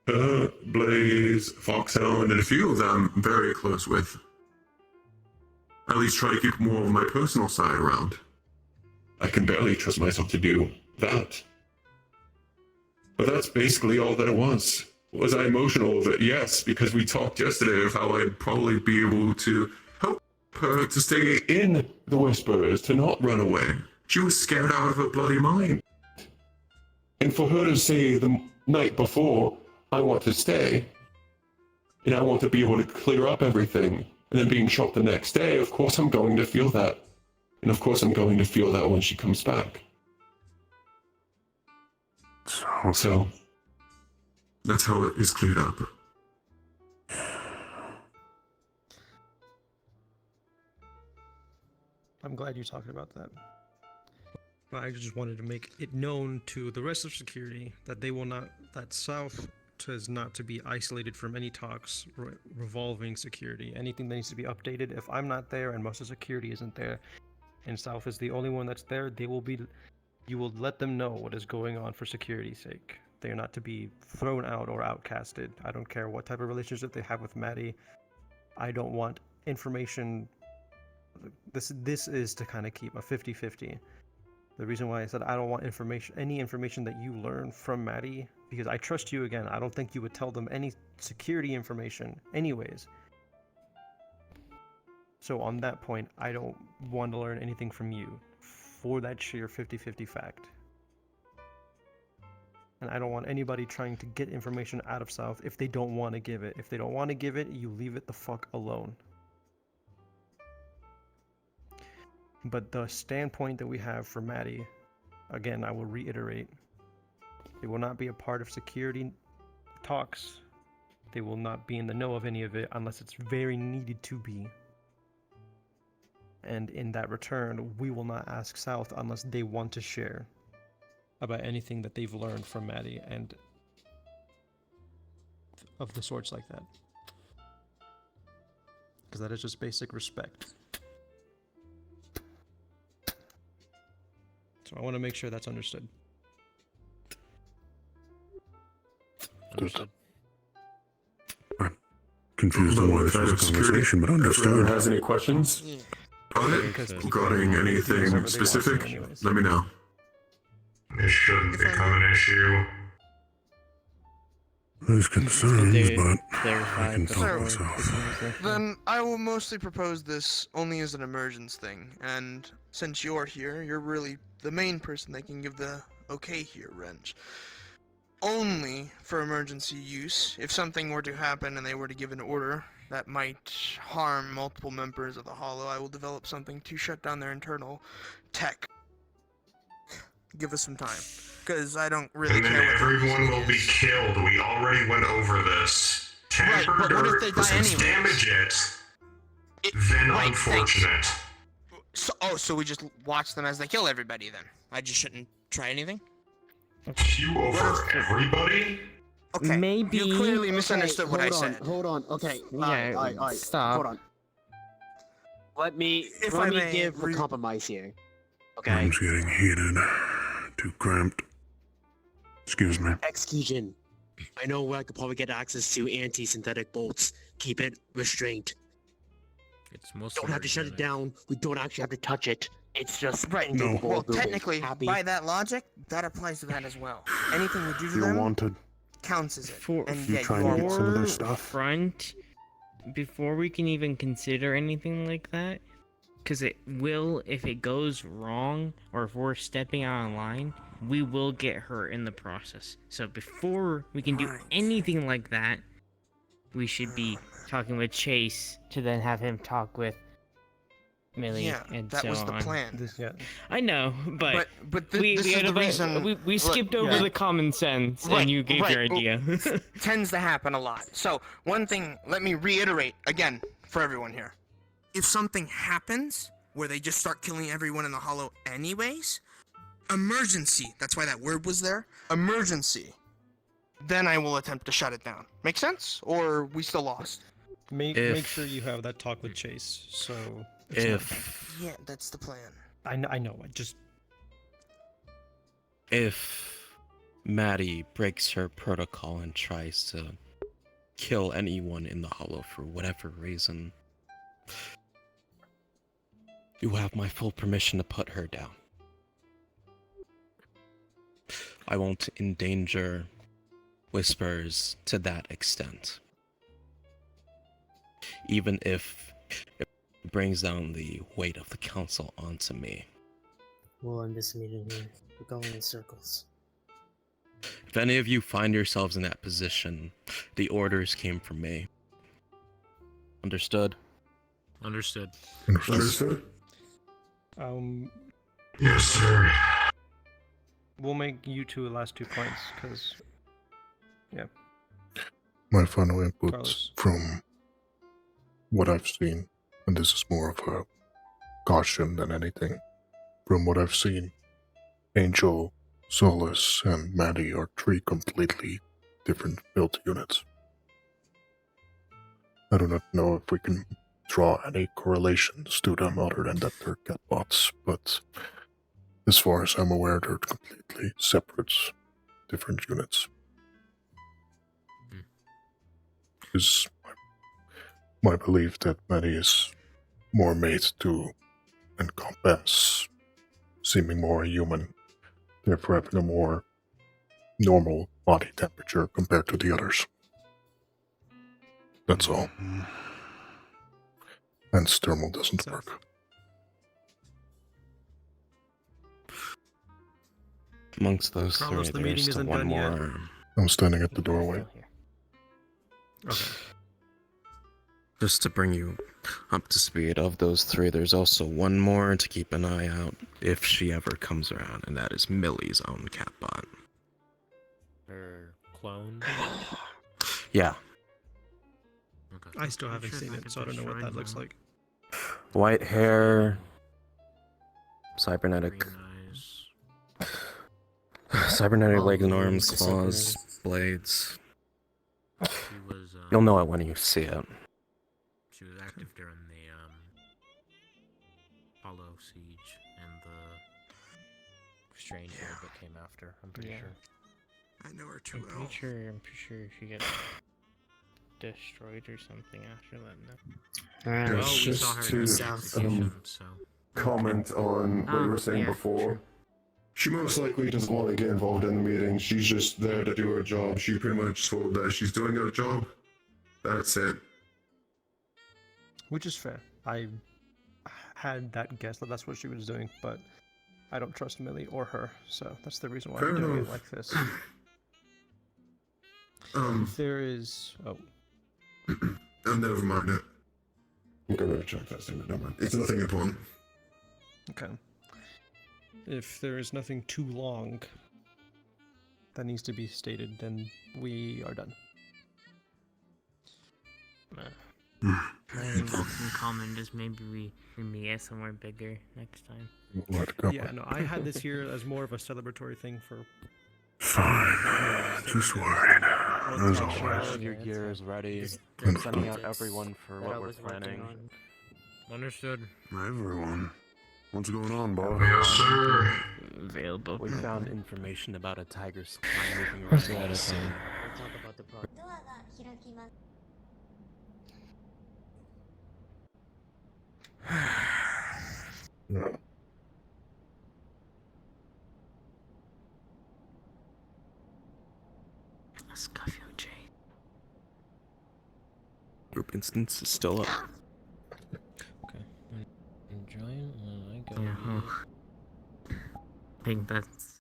Blaze, Foxhound, and a few of them I'm very close with. I at least try to keep more of my personal side around. I can barely trust myself to do that. But that's basically all that it was. Was I emotional of it? Yes, because we talked yesterday of how I'd probably be able to help her to stay in the Whispers, to not run away. She was scared out of her bloody mind. And for her to say the night before, I want to stay, and I want to be able to clear up everything, and then being shot the next day, of course I'm going to feel that. And of course I'm going to feel that when she comes back. So that's how it is cleared up. I'm glad you're talking about that. But I just wanted to make it known to the rest of security that they will not, that South is not to be isolated from any talks revolving security. Anything that needs to be updated, if I'm not there and most of security isn't there, and South is the only one that's there, you will let them know what is going on for security's sake. They are not to be thrown out or outcasted. I don't care what type of relationship they have with Maddie. I don't want information. This is to kind of keep a 50-50. The reason why I said I don't want any information that you learn from Maddie, because I trust you again. I don't think you would tell them any security information anyways. So on that point, I don't want to learn anything from you for that sheer 50-50 fact. And I don't want anybody trying to get information out of South if they don't want to give it. If they don't want to give it, you leave it the fuck alone. But the standpoint that we have for Maddie, again, I will reiterate, they will not be a part of security talks. They will not be in the know of any of it unless it's very needed to be. And in that return, we will not ask South unless they want to share about anything that they've learned from Maddie and of the sorts like that. Because that is just basic respect. So I want to make sure that's understood. Understood. Confused on why this was a conversation, but understood. If anyone has any questions on it regarding anything specific, let me know. It shouldn't become an issue. There's concerns, but I can talk So, myself. then I will mostly propose this only as an emergence thing, and since you're here, you're really the main person that can give the okay here, Wrench. Only for emergency use, if something were to happen and they were to give an order that might harm multiple members of the Hollow, I will develop something to shut down their internal tech. Give us some time, because I don't really And then care what everyone will be killed. We already went over this. Tampered but what or if they die anyways? damage it, then right, unfortunate. So we just watch them as they kill everybody then? I just shouldn't try anything? You over everybody? Okay, Maybe. you clearly misunderstood what I said. Hold on, okay. Yeah, stop. Hold on. Let me give a compromise here. Okay. Room's getting heated. Too cramped. Excuse me. Execution. I know where I could probably get access to anti-synthetic bolts. Keep it restrained. It's mostly Don't have to shut it down. We don't actually have to touch it. It's just right. incapable Well, of moving. technically, by that logic, that applies to that as well. Anything we do to You're them wanted. counts as it. For, and You yeah, try you and are get some of their wanted. stuff. front, before we can even consider anything like that, because it will, if it goes wrong, or if we're stepping out of line, we will get hurt in the process. So before we can do anything like that, we should be talking with Chase to then have him talk with Millie, Yeah, and that so was the on. plan. I know, but this is the reason. we skipped over the common sense, and you gave your idea. Tends to happen a lot. So one thing, let me reiterate again for everyone here. If something happens where they just start killing everyone in the Hollow anyways, emergency, that's why that word was there, emergency, then I will attempt to shut it down. Make sense? Or we still lost? Make sure you have that talk with Chase. So Yeah, that's the plan. I know. I just if Maddie breaks her protocol and tries to kill anyone in the hollow for whatever reason, you have my full permission to put her down. I won't endanger Whispers to that extent. Even if it brings down the weight of the council onto me. We'll end this meeting here. We're going in circles. If any of you find yourselves in that position, the orders came from me. Understood? Understood. Understood? Yes, sir. We'll make you two the last 2 points, because, yeah. My final input Carlos. from what I've seen, and this is more of a caution than anything. From what I've seen, Angel, Solace, and Maddie are 3 completely different built units. I do not know if we can draw any correlations to them other than that they're catbots, but as far as I'm aware, they're completely separate, different units. It's my belief that Maddie is more made to encompass seeming more human, therefore having a more normal body temperature compared to the others. That's all. And thermal doesn't work. Amongst those Carlos, three, the meeting there's still isn't one done yet. more. I'm standing at the doorway. Okay. Just to bring you up to speed, of those 3, there's also one more to keep an eye out if she ever comes around, and that is Millie's own catbot. Her clone? Yeah. Okay. I still haven't seen it, so I don't know what that looks like. White hair, cybernetic, cybernetic legs and arms, claws, blades. She was, You'll know it when you see it. She was active during the Hollow Siege and the Strange World that came after, I'm pretty sure. I know her I'm pretty sure she got destroyed or something after that. No. Alright. Well, we saw her in Just the to execution, so. comment on what you were saying yeah, before. sure. She most likely doesn't want to get involved in the meeting. She's just there to do her job. She pretty much told that she's doing her job. That's it. Which is fair. I had that guess that that's what she was doing, but I don't trust Millie or her, so that's the reason why Fair I'm doing it enough. like this. If there is... Oh. Never mind it. I'm gonna check that statement. Never mind. It's nothing important. Okay. If there is nothing too long that needs to be stated, then we are done. I think that's in common, just maybe we may get somewhere bigger next time. Yeah, no, I had this here as more of a celebratory thing for... Fine. Just worried. As Make sure all always. of your gear is ready. Good. Sending out everyone for what we're planning. Understood. Everyone. What's going on, boss? Yes, sir. Available. We found information about a tiger spine moving around the Edison. We'll talk about the project. ドアが開きます。Yeah. Scuff your J. Group instance is still up. Okay. Enjoy it, and I go. Yeah, I think that's...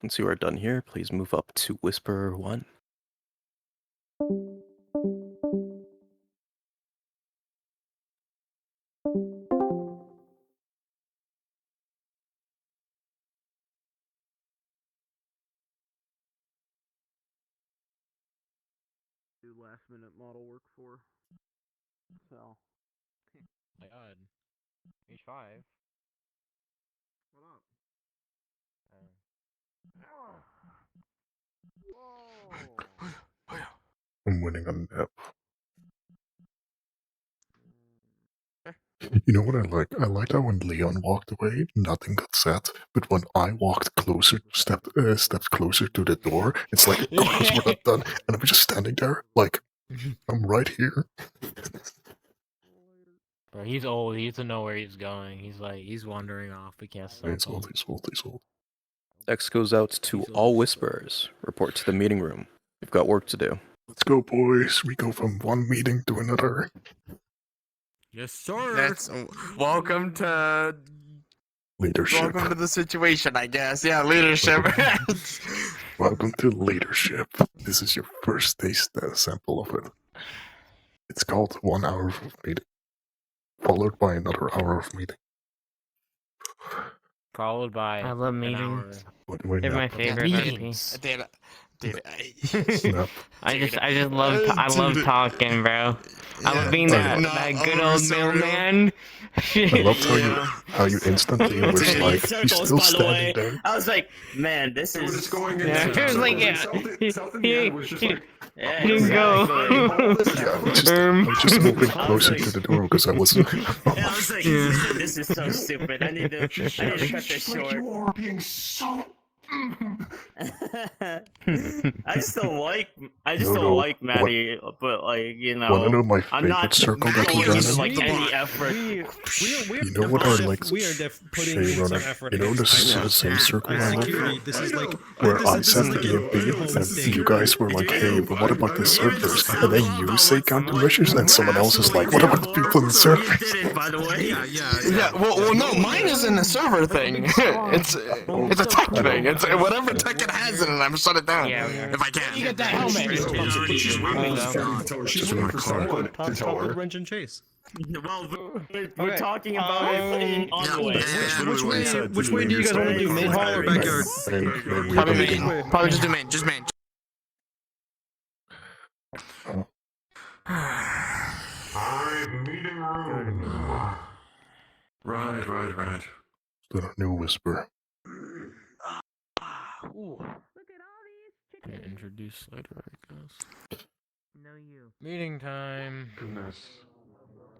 Once you are done here, please move up to Whisperer 1. Do last minute model work for. So. My God. H5. What up? I'm winning on nap. You know what I like? I liked how when Leon walked away, nothing got said. But when I walked closer, stepped closer to the door, it's like, guys, we're not done. And I'm just standing there, like, I'm right here. Bro, he's old. He doesn't know where he's going. He's wandering off. We can't stop He's him. old, he's old, he's old. X goes out to all whisperers. Report to the meeting room. We've got work to do. Let's go, boys. We go from one meeting to another. Yes, sir. That's welcome to Leadership. welcome to the situation, I guess. Yeah, leadership. Welcome to leadership. This is your first taste sample of it. It's called 1 hour of meeting, followed by another hour of meeting. Followed by. I love meetings. They're my favorite Meetings. Dude, I just love talking, bro. I love being that good old mailman. I loved how you instantly were like, he's still standing there. I was like, man, this is. Just going in. Yeah, it was like, yeah. Yeah, You go. I'm just moving closer to the door because I was. Yeah, I was like, this is so stupid. I need to cut this short. You are being so. I just don't like Maddie, but like Wanna know my I'm not favorite circle that we going ran to in? like any effort. You know what I like? Shea Runner. You know the same circle I love? Where I said the EMP, and you guys were like, hey, but what about the servers? And then you say countermeasures, and someone else is like, what about the people in the servers? By the way, Yeah, well, no, mine isn't a server thing. It's a tech thing. It's whatever tech it has in it. I'm shut it down if I can. You get that helmet. She's doing her Talk with Wrench and Chase. well, we're talking about it on the way. Which way do you guys want to do? Main hall or backyard? Probably main. Probably just do main. Just main. Alright, meeting room. Right. The new whisper. Introduce later, I guess. No, you. Meeting time. Goodness.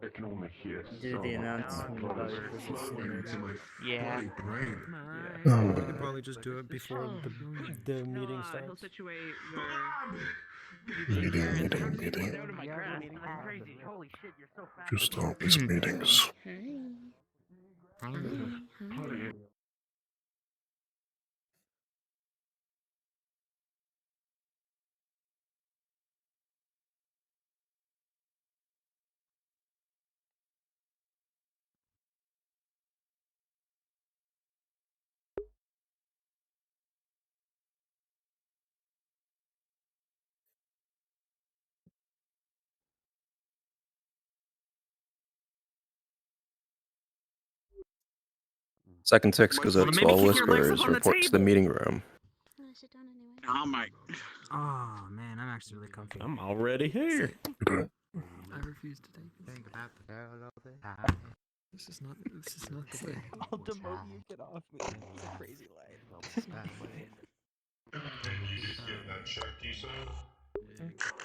I can only hear Do so the much announcement blood about is your flowing into my Yeah. bloody brain. Yeah, we could probably just do it before the meeting starts. Meeting. Just always meetings. Second Six goes out to all whisperers. Report to the meeting room. Oh my. Oh man, I'm actually really comfy. I'm already here. I refuse to think about the girl all the time. This is not the way. I'll demote you. Get off me. It's a crazy life. This is not the way. And you just get that checked, you said?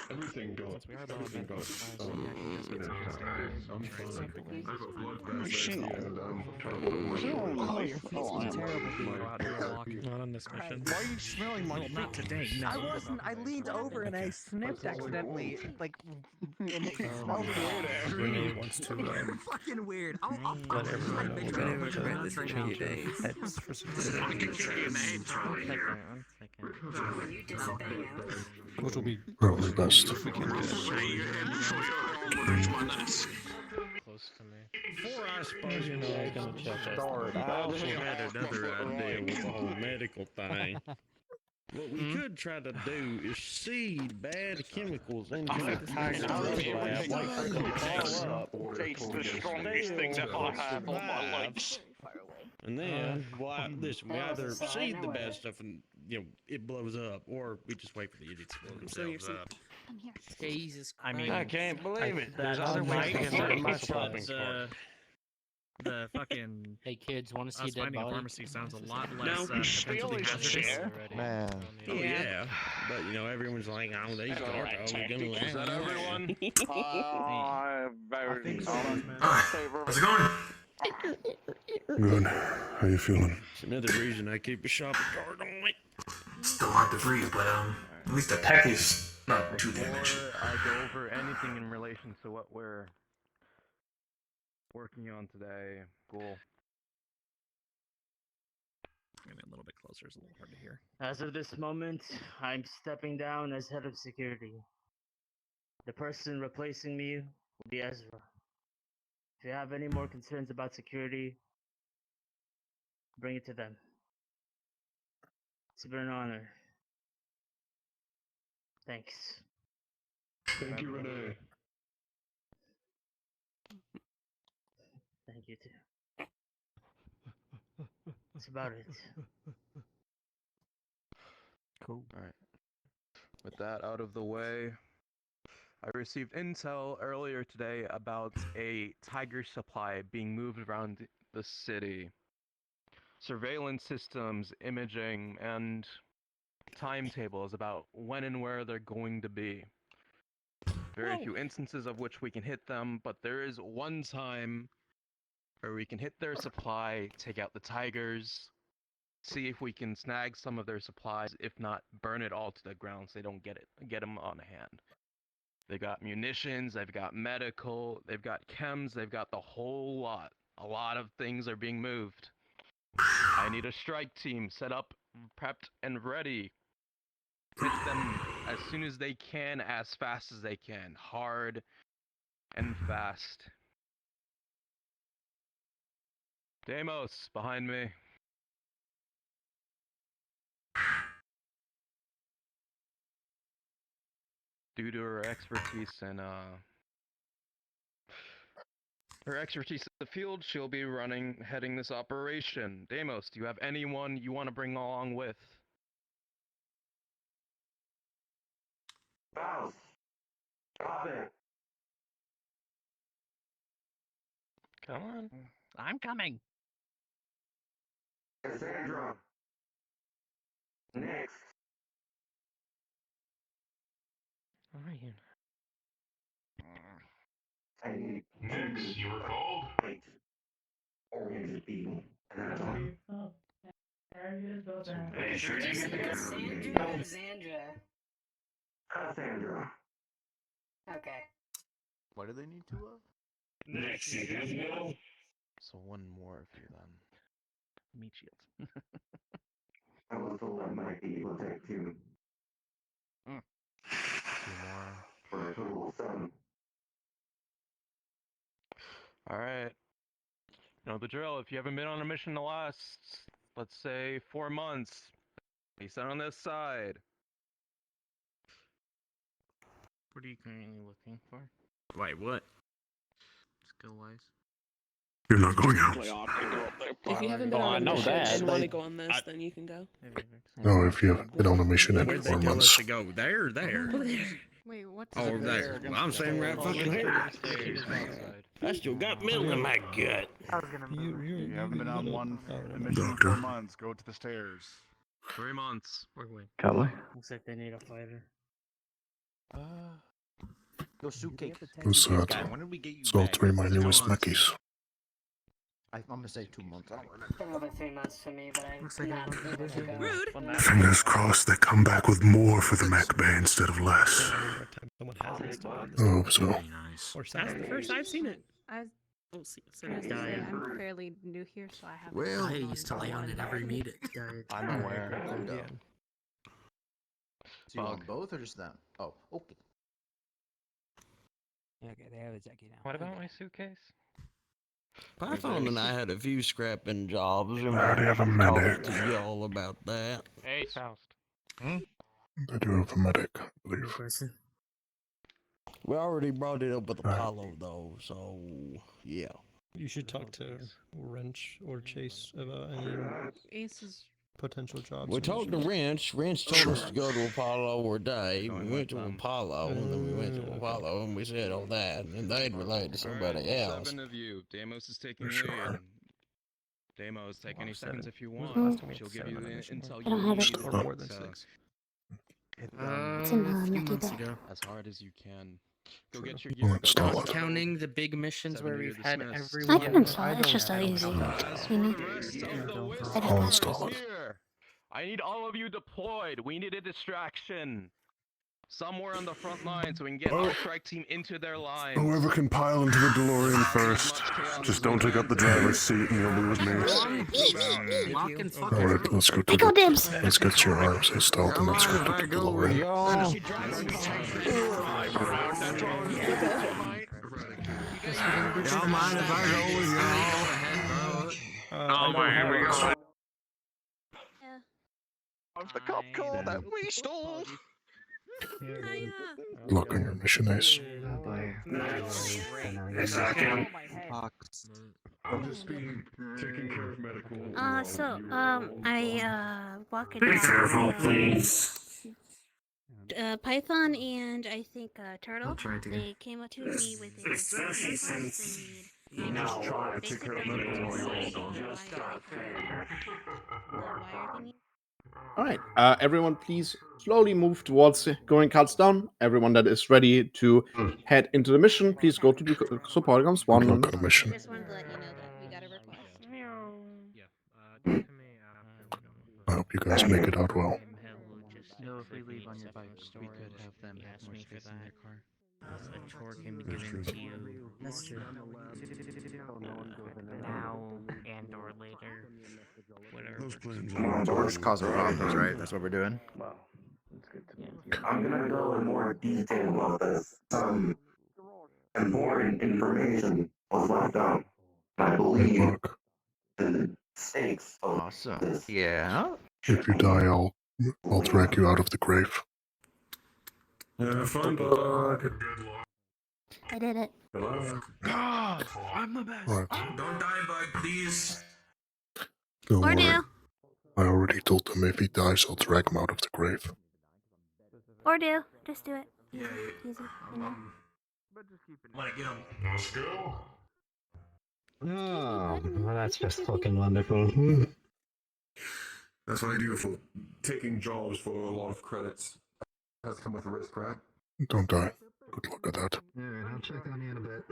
Everything goes. Everything goes. I'm fine. I have a blood vessel and I'm Not on this mission. Why are you smelling my feet? Not today. No. I wasn't. I leaned over and I sniffed accidentally. Like, it smells weird. Renee wants to Fucking weird. I'll let everyone know about this the change heads for some which will be Probably best. Close to me. Before I suppose you know I'm gonna check that. I also had another idea with the whole medical thing. What we could try to do is seed bad chemicals into the tiger drug lab, like for them to fall up. Taste the strongest thing that I have on my legs. And then, listen, we either seed the bad stuff and, it blows up, or we just wait for the idiots to blow themselves up. Jesus Christ. I mean, I can't believe it. There's other ways to get into my shopping cart. the fucking Hey kids, want to see us a dead finding a body? pharmacy sounds a lot No. less Steal potentially his hazardous. chair. Man. Oh yeah, but you know everyone's like, oh, these All right, cartels are tactics. gonna. Is that everyone? I think so, How's it going? Good. How you feeling? It's another reason I keep a shopping cart on me. Still hard to breathe, but at least the tech is not too damaged. Before I go over anything in relation to what we're working on today, cool. Maybe a little bit closer is a little hard to hear. As of this moment, I'm stepping down as head of security. The person replacing me will be Ezra. If you have any more concerns about security, bring it to them. It's been an honor. Thanks. Thank you, Renee. Thank you too. That's about it. Cool. Alright. With that out of the way, I received intel earlier today about a tiger supply being moved around the city. Surveillance systems, imaging, and timetables about when and where they're going to be. Very few instances of which we can hit them, but there is one time where we can hit their supply, take out the tigers, see if we can snag some of their supplies, if not burn it all to the ground so they don't get them on hand. They've got munitions, they've got medical, they've got chems, they've got the whole lot. A lot of things are being moved. I need a strike team set up, prepped, and ready. Hit them as soon as they can, as fast as they can. Hard and fast. Deimos, behind me. Due to her expertise in in the field, she'll be heading this operation. Deimos, do you have anyone you want to bring along with? Boss! Stop it! Come on. I'm coming. Cassandra! Next! Ryan. I need Next, you were called? Wait. Oriented people. Hey, sure you get the Cassandra or Xandra? Cassandra. Okay. Why do they need to, Next, you guys know? So one more of you then. Meat shield. I was told I might be able to take two. Two more. For a total of 7. Alright. You know the drill. If you haven't been on a mission in the last, let's say, 4 months, be sent on this side. What are you currently looking for? Wait, what? Skill wise. You're not going out. If you haven't been on a mission and want to go on this, then you can go. No, if you have been on a mission in Where'd they 4 tell us months. to go? There. Wait, what's Oh, there. Well, I'm saying right fucking here. I still got metal in my gut. You haven't been on one mission in 4 months. Go to the stairs. 3 months. Looks like they need a fighter. Yo, suitcase. Who's that? When did we get you It's all back? 3 of my newest Mackies. I'm gonna say 2 months. I don't remember. It's been over 3 months for me, but I'm not able to go. rude? Fingers crossed they come back with more for the Mac Bay instead of less. Someone has installed I hope so. Or That's the first I've seen it. I Don't see I'm fairly new here, so I haven't. Well, seen I it used to lay on it every meeting. I'm aware. Yeah. So you want both or just them? Oh, okay. Okay, they have a Jackie now. What about my suitcase? Python and I had a few scrapping jobs. I already have a medic. Talked to y'all about that. Hey, Faust. I do have a medic, I believe. We already brought it up with Apollo, though, so yeah. You should talk to Wrench or Chase about any Ace is potential jobs. We talked to Wrench. Wrench told us to go to Apollo or die. We went to Apollo, and then we went to Apollo, and we said all that, and they'd relate to somebody else. 7 of you. Damos is taking Sure. lead. Damos, take any seconds if you When's want. the last time we had She'll give 7 you on a the mission? intel I you don't have need. it. Or more than to 6. A few few months lucky ago. as hard as you can. Go True. get your I'll gear. install Not it. counting the big missions where 7 we've you're had dismissed. I everyone. can install it. It's just that easy. As You for know? the rest of the I'll Whispers install it. here, I need all of you deployed. We need a distraction. Somewhere on the front line so we can get Oh. our strike team into their lines. Whoever can pile into the DeLorean first. Just don't take up the driver's seat and you'll be with me. Lock and fuck Alright, let's go to Pickle dibs. Let's get your arms installed and let's go to the DeLorean. Don't mind if I go with y'all. Oh my, here we go. Of the cop car that we stole. Look on your mission, Ace. I'll just be taking care of medical. I walk it Be down. careful, please. Python and I think Turtle. That's right, dear. They came up to me with a Especially since you know, try to take care of medical while you're also just got Alright, everyone please slowly move towards going cuts down. Everyone that is ready to head into the mission, please go to the support comms Good 1. luck on the mission. Just wanted to let you know that we got a request. I hope you guys make it out well. No, if we leave on your bike, we could have them have more space in their car. A chore can be given to you. That's true. Now and or later. Whatever. Those plans So we're just causing problems, right? That's what we're doing. I'm gonna go in more detail about this. Some important information was left out. I believe the stakes of this. Yeah. If you die, I'll drag you out of the grave. Yeah, fine, bud. I did it. God, I'm the best. Right. Don't die, bud, please. Don't Or worry. do. I already told them if he dies, I'll drag him out of the grave. Or do. Just do it. Yeah, Easy. You know? Wanna get him? Let's go. Oh, well, that's just fucking wonderful. That's what I do for taking jobs for a lot of credits. Has come with a risk, right? Don't die. Good luck at that. Alright, I'll check on you in a bit.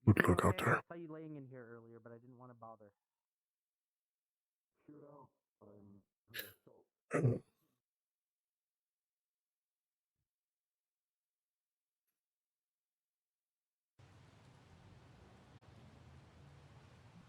Good luck out there. I saw you laying in here earlier, but I didn't want to bother.